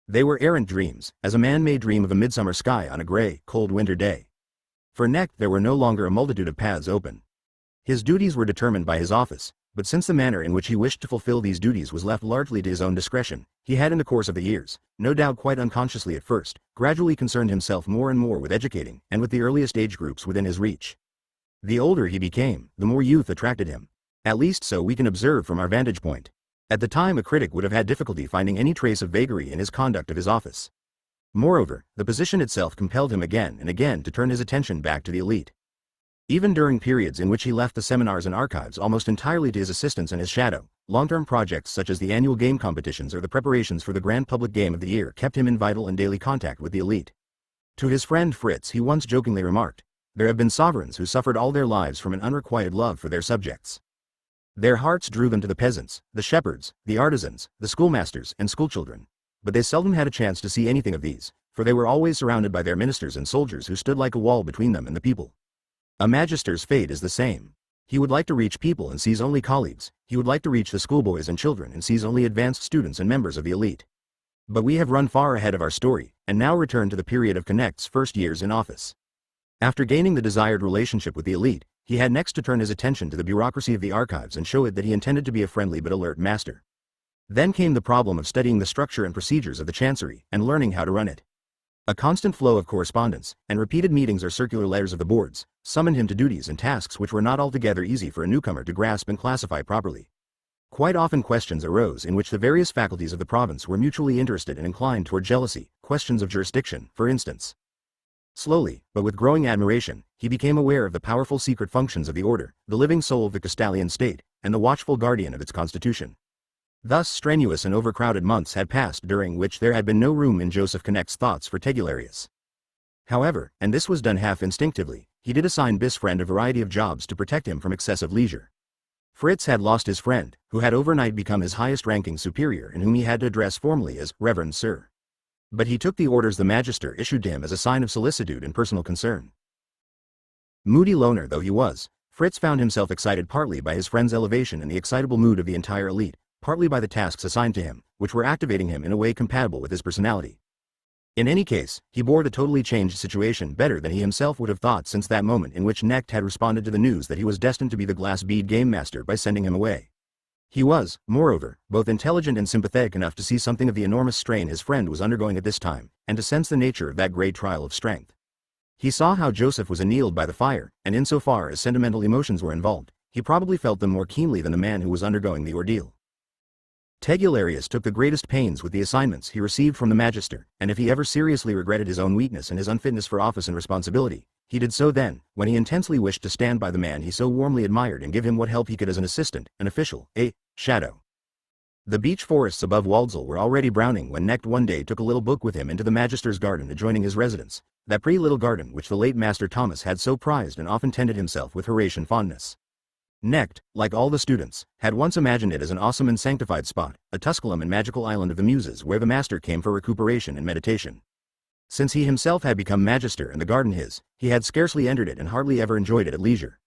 Speaker 1: They were errant dreams, as a man may dream of a midsummer sky on a gray, cold winter day. For Knecht there were no longer a multitude of paths open. His duties were determined by his office, but since the manner in which he wished to fulfill these duties was left largely to his own discretion, he had in the course of the years, no doubt quite unconsciously at first, gradually concerned himself more and more with educating, and with the earliest age groups within his reach. The older he became, the more youth attracted him. At least so we can observe from our vantage point. At the time a critic would have had difficulty finding any trace of vagary in his conduct of his office. Moreover, the position itself compelled him again and again to turn his attention back to the elite. Even during periods in which he left the seminars and archives almost entirely to his assistants and his shadow, long-term projects such as the annual game competitions or the preparations for the grand public game of the year kept him in vital and daily contact with the elite. To his friend Fritz he once jokingly remarked, "There have been sovereigns who suffered all their lives from an unrequited love for their subjects. Their hearts drew them to the peasants, the shepherds, the artisans, the schoolmasters, and schoolchildren. But they seldom had a chance to see anything of these, for they were always surrounded by their ministers and soldiers who stood like a wall between them and the people. A magister's fate is the same. He would like to reach people and sees only colleagues, he would like to reach the schoolboys and children and sees only advanced students and members of the elite. But we have run far ahead of our story, and now return to the period of Knecht's first years in office. After gaining the desired relationship with the elite, he had next to turn his attention to the bureaucracy of the archives and show it that he intended to be a friendly but alert master. Then came the problem of studying the structure and procedures of the chancery and learning how to run it. A constant flow of correspondence, and repeated meetings or circular letters of the boards, summoned him to duties and tasks which were not altogether easy for a newcomer to grasp and classify properly. Quite often questions arose in which the various faculties of the province were mutually interested and inclined toward jealousy, questions of jurisdiction, for instance. Slowly, but with growing admiration, he became aware of the powerful secret functions of the order, the living soul of the Castalian state, and the watchful guardian of its constitution. Thus strenuous and overcrowded months had passed during which there had been no room in Joseph Knecht's thoughts for Tegularius. However, and this was done half instinctively, he did assign Bis friend a variety of jobs to protect him from excessive leisure. Fritz had lost his friend, who had overnight become his highest-ranking superior and whom he had to address formally as Reverend Sir. But he took the orders the magister issued to him as a sign of solicitude and personal concern. Moody loner though he was, Fritz found himself excited partly by his friend's elevation and the excitable mood of the entire elite, partly by the tasks assigned to him, which were activating him in a way compatible with his personality. In any case, he bore the totally changed situation better than he himself would have thought since that moment in which Knecht had responded to the news that he was destined to be the glass bead game master by sending him away. He was, moreover, both intelligent and sympathetic enough to see something of the enormous strain his friend was undergoing at this time, and to sense the nature of that great trial of strength. He saw how Joseph was annealed by the fire, and insofar as sentimental emotions were involved, he probably felt them more keenly than the man who was undergoing the ordeal. Tegularius took the greatest pains with the assignments he received from the Magister, and if he ever seriously regretted his own weakness and his unfitness for office and responsibility, he did so then, when he intensely wished to stand by the man he so warmly admired and give him what help he could as an assistant, an official, a shadow. The beech forests above Waldsall were already browning when Knecht one day took a little book with him into the Magister's garden adjoining his residence, that pretty little garden which the late Master Thomas had so prized and often tended himself with Horatian fondness. Knecht, like all the students, had once imagined it as an awesome and sanctified spot, a Tusculum and magical island of the Muses where the master came for recuperation and meditation. Since he himself had become Magister and the garden his, he had scarcely entered it and hardly ever enjoyed it at leisure.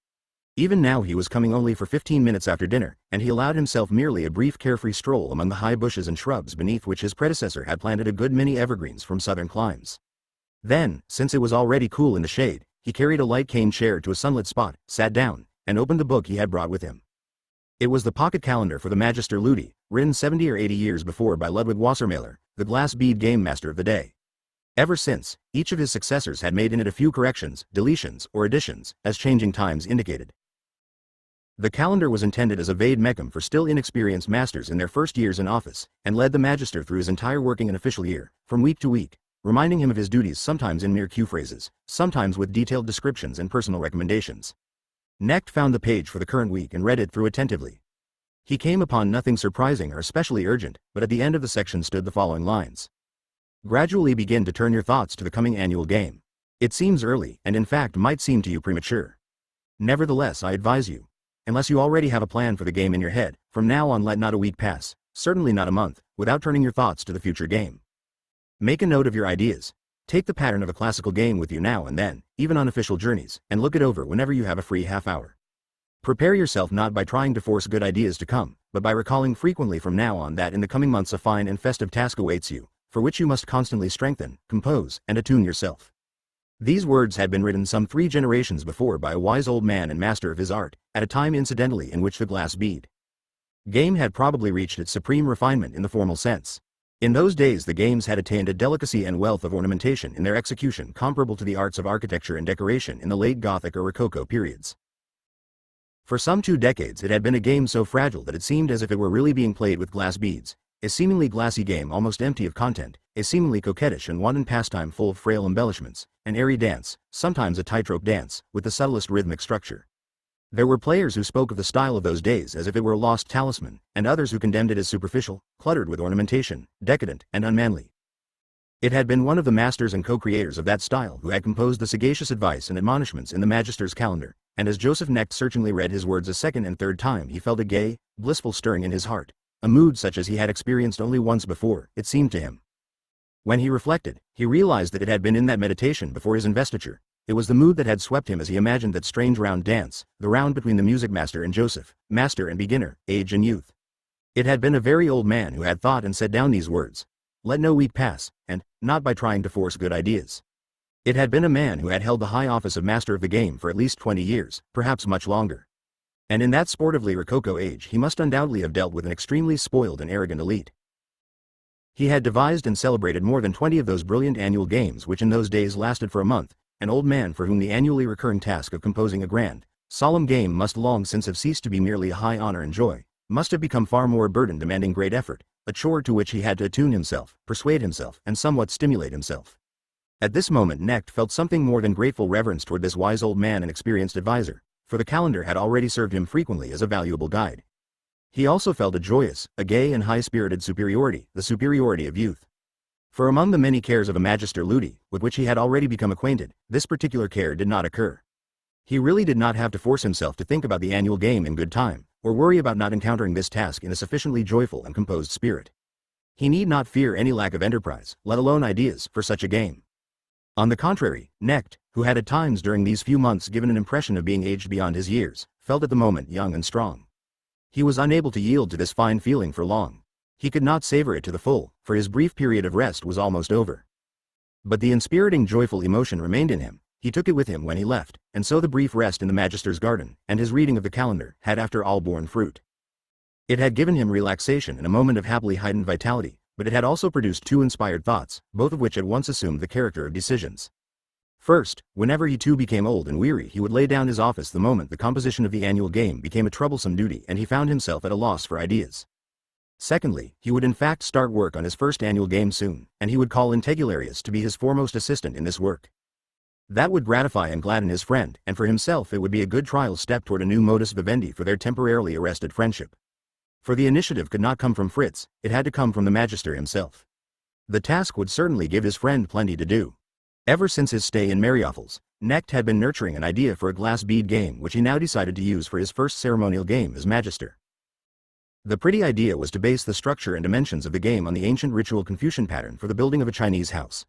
Speaker 1: Even now he was coming only for 15 minutes after dinner, and he allowed himself merely a brief carefree stroll among the high bushes and shrubs beneath which his predecessor had planted a good many evergreens from southern climes. Then, since it was already cool in the shade, he carried a light cane chair to a sunlit spot, sat down, and opened the book he had brought with him. It was the pocket calendar for the Magister Ludi, written 70 or 80 years before by Ludwig Wassermailer, the glass bead game master of the day. Ever since, each of his successors had made in it a few corrections, deletions, or additions, as changing times indicated. The calendar was intended as a vade-mecum for still inexperienced masters in their first years in office, and led the Magister through his entire working and official year, from week to week, reminding him of his duties sometimes in mere cue phrases, sometimes with detailed descriptions and personal recommendations. Knecht found the page for the current week and read it through attentively. He came upon nothing surprising or especially urgent, but at the end of the section stood the following lines. Gradually begin to turn your thoughts to the coming annual game. It seems early, and in fact might seem to you premature. Nevertheless, I advise you, unless you already have a plan for the game in your head, from now on let not a week pass, certainly not a month, without turning your thoughts to the future game. Make a note of your ideas. Take the pattern of a classical game with you now and then, even on official journeys, and look it over whenever you have a free half hour. Prepare yourself not by trying to force good ideas to come, but by recalling frequently from now on that in the coming months a fine and festive task awaits you, for which you must constantly strengthen, compose, and attune yourself. These words had been written some 3 generations before by a wise old man and master of his art, at a time incidentally in which the glass bead game had probably reached its supreme refinement in the formal sense. In those days the games had attained a delicacy and wealth of ornamentation in their execution comparable to the arts of architecture and decoration in the late Gothic or Rococo periods. For some 2 decades it had been a game so fragile that it seemed as if it were really being played with glass beads, a seemingly glassy game almost empty of content, a seemingly coquettish and wanton pastime full of frail embellishments, an airy dance, sometimes a tightrope dance, with the subtlest rhythmic structure. There were players who spoke of the style of those days as if it were a lost talisman, and others who condemned it as superficial, cluttered with ornamentation, decadent, and unmanly. It had been one of the masters and co-creators of that style who had composed the sagacious advice and admonishments in the Magister's calendar, and as Joseph Knecht searchingly read his words a second and third time he felt a gay, blissful stirring in his heart, a mood such as he had experienced only once before, it seemed to him. When he reflected, he realized that it had been in that meditation before his investiture. It was the mood that had swept him as he imagined that strange round dance, the round between the music master and Joseph, master and beginner, age and youth. It had been a very old man who had thought and said down these words. Let no week pass, and, not by trying to force good ideas. It had been a man who had held the high office of master of the game for at least 20 years, perhaps much longer. And in that sportively Rococo age he must undoubtedly have dealt with an extremely spoiled and arrogant elite. He had devised and celebrated more than 20 of those brilliant annual games which in those days lasted for a month. An old man for whom the annually recurring task of composing a grand, solemn game must long since have ceased to be merely a high honor and joy, must have become far more a burden demanding great effort, a chore to which he had to attune himself, persuade himself, and somewhat stimulate himself. At this moment Knecht felt something more than grateful reverence toward this wise old man and experienced advisor, for the calendar had already served him frequently as a valuable guide. He also felt a joyous, a gay and high-spirited superiority, the superiority of youth. For among the many cares of a Magister Ludi, with which he had already become acquainted, this particular care did not occur. He really did not have to force himself to think about the annual game in good time, or worry about not encountering this task in a sufficiently joyful and composed spirit. He need not fear any lack of enterprise, let alone ideas, for such a game. On the contrary, Knecht, who had at times during these few months given an impression of being aged beyond his years, felt at the moment young and strong. He was unable to yield to this fine feeling for long. He could not savor it to the full, for his brief period of rest was almost over. But the inspiriting joyful emotion remained in him. He took it with him when he left, and so the brief rest in the Magister's garden, and his reading of the calendar, had after all borne fruit. It had given him relaxation and a moment of happily heightened vitality, but it had also produced two inspired thoughts, both of which at once assumed the character of decisions. First, whenever he too became old and weary, he would lay down his office the moment the composition of the annual game became a troublesome duty and he found himself at a loss for ideas. Secondly, he would in fact start work on his first annual game soon, and he would call in Tegularius to be his foremost assistant in this work. That would gratify and gladden his friend, and for himself it would be a good trial step toward a new modus vivendi for their temporarily arrested friendship. For the initiative could not come from Fritz, it had to come from the Magister himself. The task would certainly give his friend plenty to do. Ever since his stay in Mariofels, Knecht had been nurturing an idea for a glass bead game which he now decided to use for his first ceremonial game as Magister. The pretty idea was to base the structure and dimensions of the game on the ancient ritual Confucian pattern for the building of a Chinese house.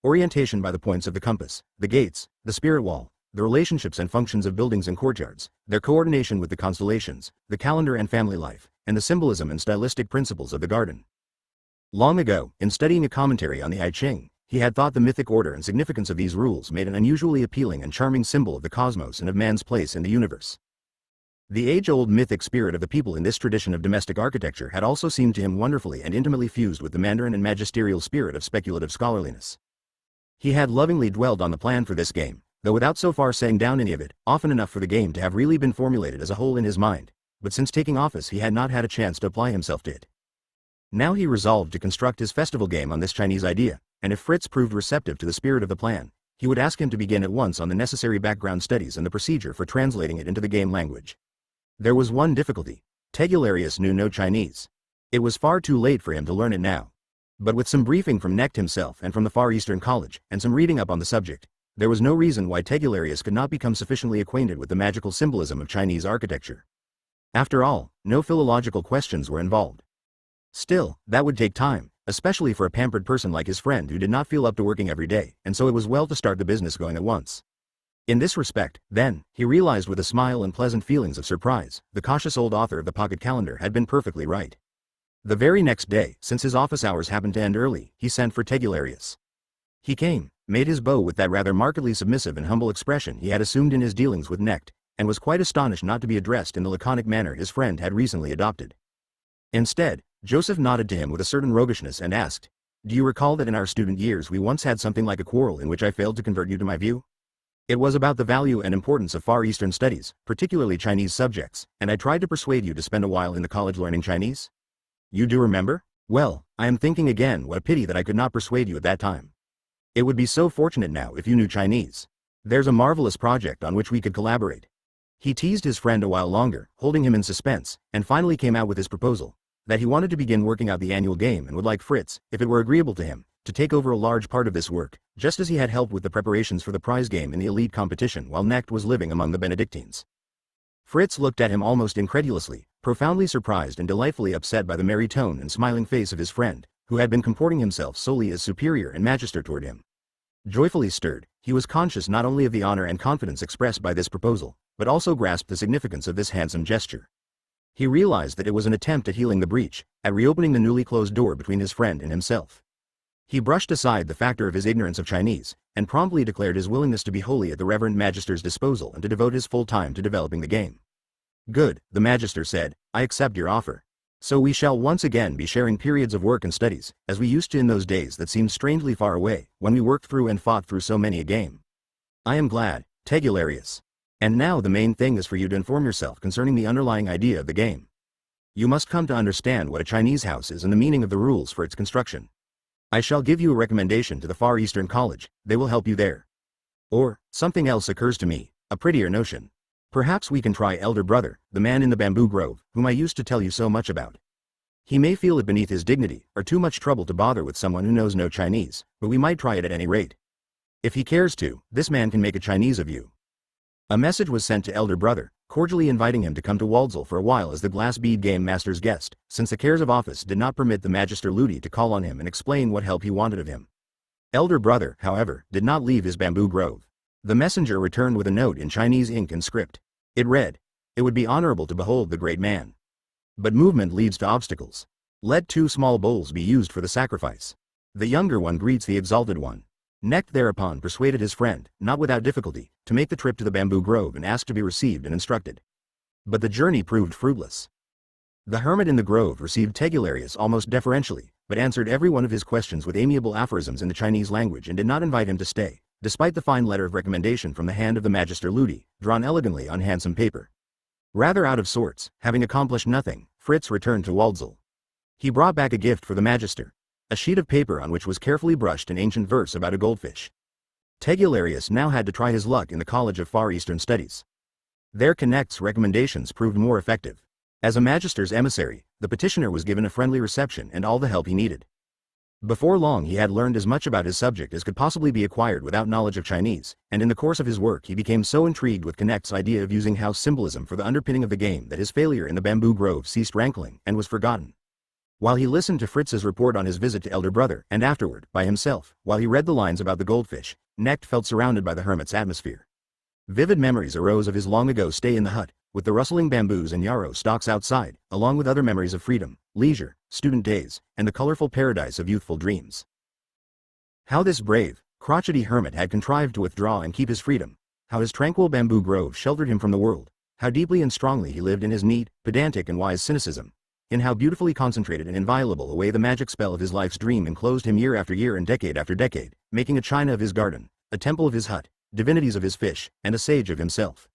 Speaker 1: Orientation by the points of the compass, the gates, the spirit wall, the relationships and functions of buildings and courtyards, their coordination with the constellations, the calendar and family life, and the symbolism and stylistic principles of the garden. Long ago, in studying a commentary on the I Ching, he had thought the mythic order and significance of these rules made an unusually appealing and charming symbol of the cosmos and of man's place in the universe. The age-old mythic spirit of the people in this tradition of domestic architecture had also seemed to him wonderfully and intimately fused with the Mandarin and magisterial spirit of speculative scholarliness. He had lovingly dwelled on the plan for this game, though without so far saying down any of it, often enough for the game to have really been formulated as a whole in his mind, but since taking office he had not had a chance to apply himself to it. Now he resolved to construct his festival game on this Chinese idea, and if Fritz proved receptive to the spirit of the plan, he would ask him to begin at once on the necessary background studies and the procedure for translating it into the game language. There was one difficulty. Tegularius knew no Chinese. It was far too late for him to learn it now. But with some briefing from Knecht himself and from the Far Eastern College, and some reading up on the subject, there was no reason why Tegularius could not become sufficiently acquainted with the magical symbolism of Chinese architecture. After all, no philological questions were involved. Still, that would take time, especially for a pampered person like his friend who did not feel up to working every day, and so it was well to start the business going at once. In this respect, then, he realized with a smile and pleasant feelings of surprise, the cautious old author of the pocket calendar had been perfectly right. The very next day, since his office hours happened to end early, he sent for Tegularius. He came, made his bow with that rather markedly submissive and humble expression he had assumed in his dealings with Knecht, and was quite astonished not to be addressed in the laconic manner his friend had recently adopted. Instead, Joseph nodded to him with a certain roguishness and asked, "Do you recall that in our student years we once had something like a quarrel in which I failed to convert you to my view? It was about the value and importance of Far Eastern studies, particularly Chinese subjects, and I tried to persuade you to spend a while in the college learning Chinese? You do remember? Well, I am thinking again what a pity that I could not persuade you at that time. It would be so fortunate now if you knew Chinese. There's a marvelous project on which we could collaborate." He teased his friend a while longer, holding him in suspense, and finally came out with his proposal, that he wanted to begin working out the annual game and would like Fritz, if it were agreeable to him, to take over a large part of this work, just as he had helped with the preparations for the prize game in the elite competition while Knecht was living among the Benedictines. Fritz looked at him almost incredulously, profoundly surprised and delightfully upset by the merry tone and smiling face of his friend, who had been comporting himself solely as superior and magister toward him. Joyfully stirred, he was conscious not only of the honor and confidence expressed by this proposal, but also grasped the significance of this handsome gesture. He realized that it was an attempt at healing the breach, at reopening the newly closed door between his friend and himself. He brushed aside the factor of his ignorance of Chinese, and promptly declared his willingness to be wholly at the Reverend Magister's disposal and to devote his full time to developing the game. "Good," the Magister said, "I accept your offer. So we shall once again be sharing periods of work and studies, as we used to in those days that seemed strangely far away, when we worked through and fought through so many a game. I am glad, Tegularius. And now the main thing is for you to inform yourself concerning the underlying idea of the game. You must come to understand what a Chinese house is and the meaning of the rules for its construction. I shall give you a recommendation to the Far Eastern College, they will help you there. Or, something else occurs to me, a prettier notion. Perhaps we can try Elder Brother, the man in the bamboo grove, whom I used to tell you so much about. He may feel it beneath his dignity, or too much trouble to bother with someone who knows no Chinese, but we might try it at any rate. If he cares to, this man can make a Chinese of you." A message was sent to Elder Brother, cordially inviting him to come to Waldsall for a while as the glass bead game master's guest, since the cares of office did not permit the Magister Ludi to call on him and explain what help he wanted of him. Elder brother, however, did not leave his bamboo grove. The messenger returned with a note in Chinese ink and script. It read, "It would be honorable to behold the great man. But movement leads to obstacles. Let 2 small bowls be used for the sacrifice. The younger one greets the exalted one." Necht thereupon persuaded his friend, not without difficulty, to make the trip to the bamboo grove and ask to be received and instructed. But the journey proved fruitless. The hermit in the grove received Tegularius almost deferentially, but answered every one of his questions with amiable aphorisms in the Chinese language and did not invite him to stay, despite the fine letter of recommendation from the hand of the Magister Ludi, drawn elegantly on handsome paper. Rather out of sorts, having accomplished nothing, Fritz returned to Waldsal. He brought back a gift for the Magister, a sheet of paper on which was carefully brushed in ancient verse about a goldfish. Tegularius now had to try his luck in the College of Far Eastern Studies. There Knecht's recommendations proved more effective. As a magister's emissary, the petitioner was given a friendly reception and all the help he needed. Before long he had learned as much about his subject as could possibly be acquired without knowledge of Chinese, and in the course of his work he became so intrigued with Knecht's idea of using house symbolism for the underpinning of the game that his failure in the bamboo grove ceased rankling and was forgotten. While he listened to Fritz's report on his visit to elder brother, and afterward, by himself, while he read the lines about the goldfish, Knecht felt surrounded by the hermit's atmosphere. Vivid memories arose of his long-ago stay in the hut, with the rustling bamboos and yarrow stalks outside, along with other memories of freedom, leisure, student days, and the colorful paradise of youthful dreams. How this brave, crotchety hermit had contrived to withdraw and keep his freedom, how his tranquil bamboo grove sheltered him from the world, how deeply and strongly he lived in his neat, pedantic and wise cynicism, in how beautifully concentrated and inviolable a way the magic spell of his life's dream enclosed him year after year and decade after decade, making a china of his garden, a temple of his hut, divinities of his fish, and a sage of himself.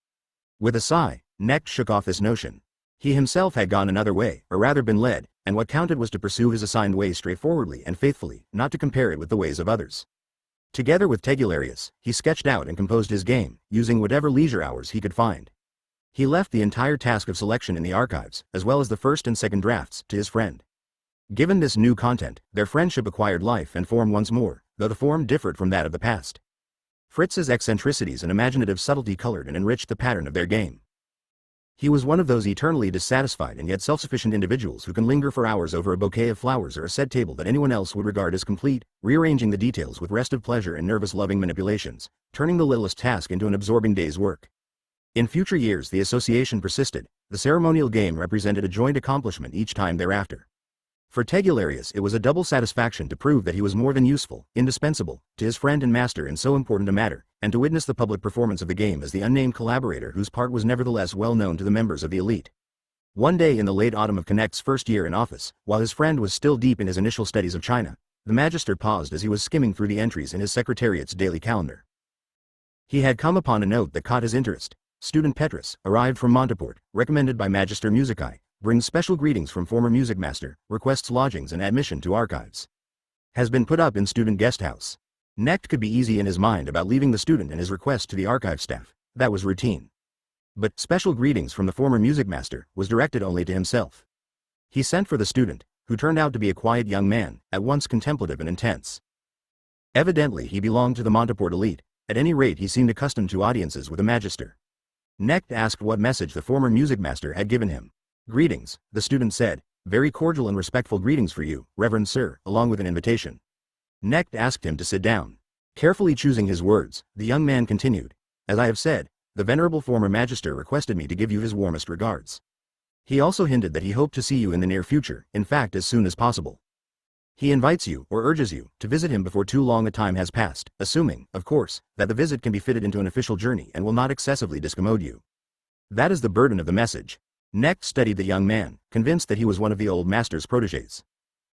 Speaker 1: With a sigh, Knecht shook off this notion. He himself had gone another way, or rather been led, and what counted was to pursue his assigned way straightforwardly and faithfully, not to compare it with the ways of others. Together with Tegularius, he sketched out and composed his game, using whatever leisure hours he could find. He left the entire task of selection in the archives, as well as the first and second drafts, to his friend. Given this new content, their friendship acquired life and form once more, though the form differed from that of the past. Fritz's eccentricities and imaginative subtlety colored and enriched the pattern of their game. He was one of those eternally dissatisfied and yet self-sufficient individuals who can linger for hours over a bouquet of flowers or a set table that anyone else would regard as complete, rearranging the details with restive pleasure and nervous loving manipulations, turning the littlest task into an absorbing day's work. In future years the association persisted, the ceremonial game represented a joint accomplishment each time thereafter. For Tegularius it was a double satisfaction to prove that he was more than useful, indispensable, to his friend and master in so important a matter, and to witness the public performance of the game as the unnamed collaborator whose part was nevertheless well known to the members of the elite. One day in the late autumn of Knecht's first year in office, while his friend was still deep in his initial studies of China, the magister paused as he was skimming through the entries in his secretariat's daily calendar. He had come upon a note that caught his interest. Student Petrus, arrived from Monteport, recommended by Magister Musicae, brings special greetings from former music master, requests lodgings and admission to archives. Has been put up in student guest house. Knecht could be easy in his mind about leaving the student and his request to the archive staff. That was routine. But special greetings from the former music master was directed only to himself. He sent for the student, who turned out to be a quiet young man, at once contemplative and intense. Evidently he belonged to the Monteport elite, at any rate he seemed accustomed to audiences with the magister. Knecht asked what message the former music master had given him. "Greetings," the student said, "very cordial and respectful greetings for you, Reverend Sir," along with an invitation. Knecht asked him to sit down. Carefully choosing his words, the young man continued, "As I have said, the venerable former magister requested me to give you his warmest regards. He also hinted that he hoped to see you in the near future, in fact as soon as possible. He invites you, or urges you, to visit him before too long a time has passed, assuming, of course, that the visit can be fitted into an official journey and will not excessively discommode you. That is the burden of the message." Knecht studied the young man, convinced that he was one of the old master's protégés.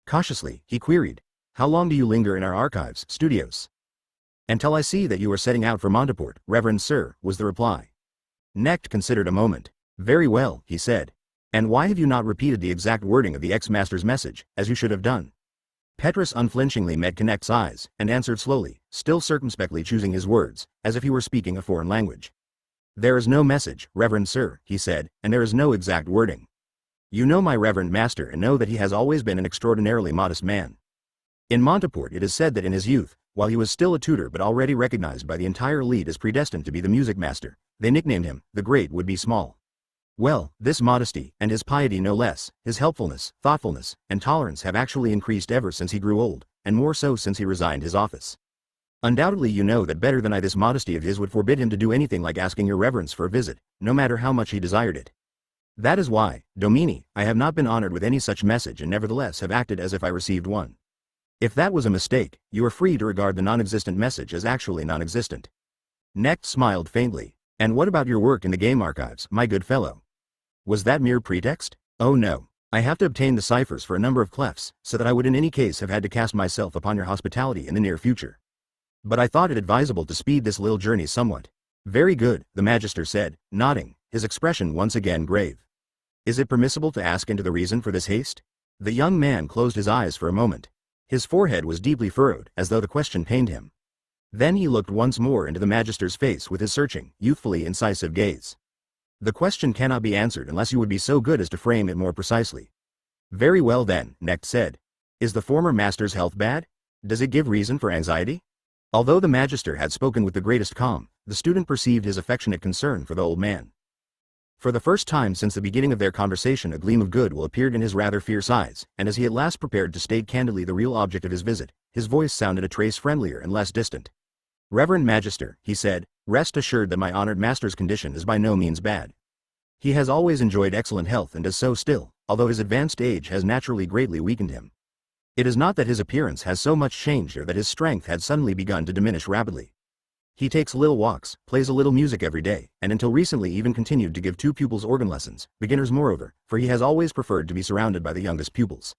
Speaker 1: Cautiously, he queried, "How long do you linger in our archives, studios?" "Until I see that you are setting out for Monteport, Reverend Sir," was the reply. Knecht considered a moment. "Very well," he said. "And why have you not repeated the exact wording of the ex-master's message, as you should have done?" Petrus unflinchingly met Knecht's eyes, and answered slowly, still circumspectly choosing his words, as if he were speaking a foreign language. "There is no message, Reverend Sir," he said, "and there is no exact wording. You know my reverend master and know that he has always been an extraordinarily modest man. In Monteport it is said that in his youth, while he was still a tutor but already recognized by the entire elite as predestined to be the music master, they nicknamed him, the Great Would Be Small. Well, this modesty, and his piety no less, his helpfulness, thoughtfulness, and tolerance have actually increased ever since he grew old, and more so since he resigned his office. Undoubtedly you know that better than I this modesty of his would forbid him to do anything like asking your reverence for a visit, no matter how much he desired it. That is why, Domini, I have not been honored with any such message and nevertheless have acted as if I received one. If that was a mistake, you are free to regard the non-existent message as actually non-existent. Knecht smiled faintly. And what about your work in the game archives, my good fellow? Was that mere pretext? Oh no. I have to obtain the ciphers for a number of clefs, so that I would in any case have had to cast myself upon your hospitality in the near future. But I thought it advisable to speed this little journey somewhat. Very good, the Magister said, nodding, his expression once again grave. Is it permissible to ask into the reason for this haste? The young man closed his eyes for a moment. His forehead was deeply furrowed, as though the question pained him. Then he looked once more into the Magister's face with his searching, youthfully incisive gaze. The question cannot be answered unless you would be so good as to frame it more precisely. Very well then, Knecht said. Is the former Master's health bad? Does it give reason for anxiety? Although the Magister had spoken with the greatest calm, the student perceived his affectionate concern for the old man. For the first time since the beginning of their conversation a gleam of goodwill appeared in his rather fierce eyes, and as he at last prepared to state candidly the real object of his visit, his voice sounded a trace friendlier and less distant. Reverend Magister, he said, rest assured that my honored master's condition is by no means bad. He has always enjoyed excellent health and does so still, although his advanced age has naturally greatly weakened him. It is not that his appearance has so much changed or that his strength had suddenly begun to diminish rapidly. He takes little walks, plays a little music every day, and until recently even continued to give 2 pupils organ lessons, beginners moreover, for he has always preferred to be surrounded by the youngest pupils.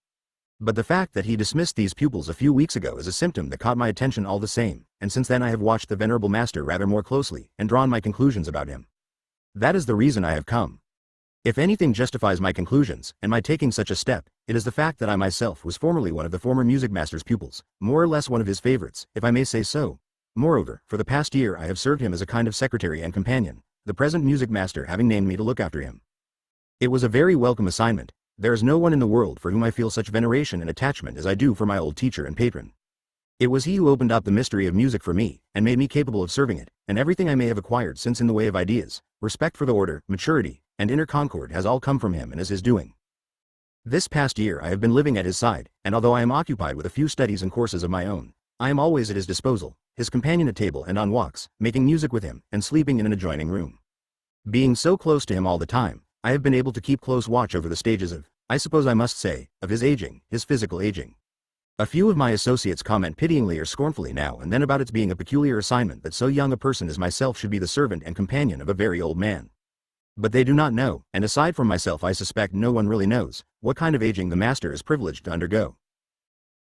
Speaker 1: But the fact that he dismissed these pupils a few weeks ago is a symptom that caught my attention all the same, and since then I have watched the venerable master rather more closely, and drawn my conclusions about him. That is the reason I have come. If anything justifies my conclusions, and my taking such a step, it is the fact that I myself was formerly one of the former music master's pupils, more or less one of his favorites, if I may say so. Moreover, for the past year I have served him as a kind of secretary and companion, the present music master having named me to look after him. It was a very welcome assignment. There is no one in the world for whom I feel such veneration and attachment as I do for my old teacher and patron. It was he who opened up the mystery of music for me, and made me capable of serving it, and everything I may have acquired since in the way of ideas, respect for the order, maturity, and inner concord has all come from him and is his doing. This past year I have been living at his side, and although I am occupied with a few studies and courses of my own, I am always at his disposal, his companion at table and on walks, making music with him, and sleeping in an adjoining room. Being so close to him all the time, I have been able to keep close watch over the stages of, I suppose I must say, of his aging, his physical aging. A few of my associates comment pityingly or scornfully now and then about its being a peculiar assignment that so young a person as myself should be the servant and companion of a very old man. But they do not know, and aside from myself I suspect no one really knows, what kind of aging the master is privileged to undergo.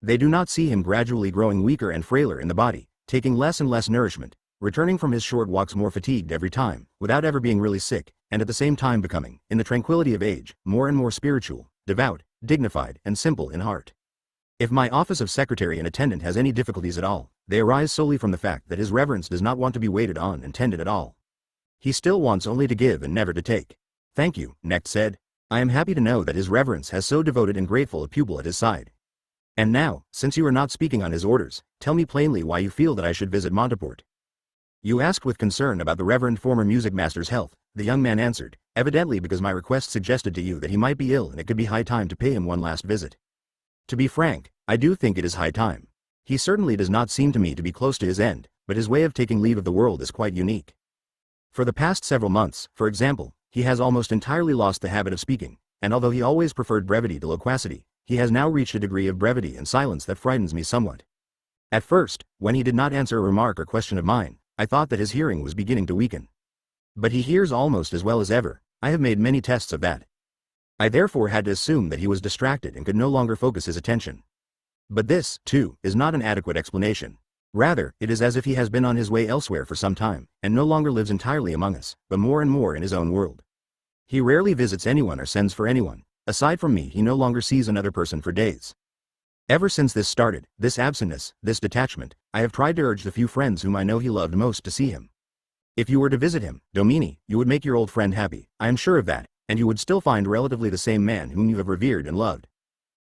Speaker 1: They do not see him gradually growing weaker and frailer in the body, taking less and less nourishment, returning from his short walks more fatigued every time, without ever being really sick, and at the same time becoming, in the tranquility of age, more and more spiritual, devout, dignified, and simple in heart. If my office of secretary and attendant has any difficulties at all, they arise solely from the fact that his reverence does not want to be waited on and tended at all. He still wants only to give and never to take. Thank you, Knecht said. I am happy to know that his reverence has so devoted and grateful a pupil at his side. And now, since you are not speaking on his orders, tell me plainly why you feel that I should visit Monteport. You asked with concern about the reverend former music master's health, the young man answered, evidently because my request suggested to you that he might be ill and it could be high time to pay him one last visit. To be frank, I do think it is high time. He certainly does not seem to me to be close to his end, but his way of taking leave of the world is quite unique. For the past several months, for example, he has almost entirely lost the habit of speaking, and although he always preferred brevity to loquacity, he has now reached a degree of brevity and silence that frightens me somewhat. At first, when he did not answer a remark or question of mine, I thought that his hearing was beginning to weaken. But he hears almost as well as ever. I have made many tests of that. I therefore had to assume that he was distracted and could no longer focus his attention. But this, too, is not an adequate explanation. Rather, it is as if he has been on his way elsewhere for some time, and no longer lives entirely among us, but more and more in his own world. He rarely visits anyone or sends for anyone. Aside from me, he no longer sees another person for days. Ever since this started, this absentness, this detachment, I have tried to urge the few friends whom I know he loved most to see him. If you were to visit him, Domini, you would make your old friend happy, I am sure of that, and you would still find relatively the same man whom you have revered and loved.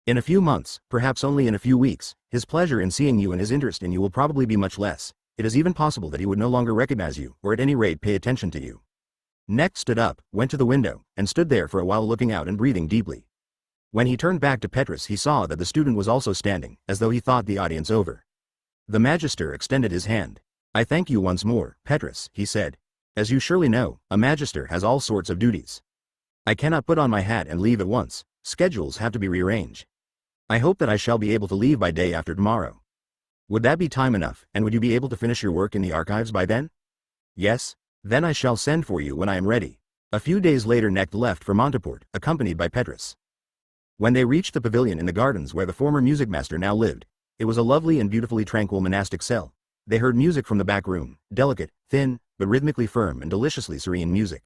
Speaker 1: In a few months, perhaps only in a few weeks, his pleasure in seeing you and his interest in you will probably be much less. It is even possible that he would no longer recognize you, or at any rate pay attention to you. Knecht stood up, went to the window, and stood there for a while looking out and breathing deeply. When he turned back to Petrus he saw that the student was also standing, as though he thought the audience over. The magister extended his hand. I thank you once more, Petrus, he said. As you surely know, a magister has all sorts of duties. I cannot put on my hat and leave at once, schedules have to be rearranged. I hope that I shall be able to leave by day after tomorrow. Would that be time enough, and would you be able to finish your work in the archives by then? Yes? Then I shall send for you when I am ready. A few days later Knecht left for Monteport, accompanied by Petrus. When they reached the pavilion in the gardens where the former music master now lived, it was a lovely and beautifully tranquil monastic cell. They heard music from the back room, delicate, thin, but rhythmically firm and deliciously serene music.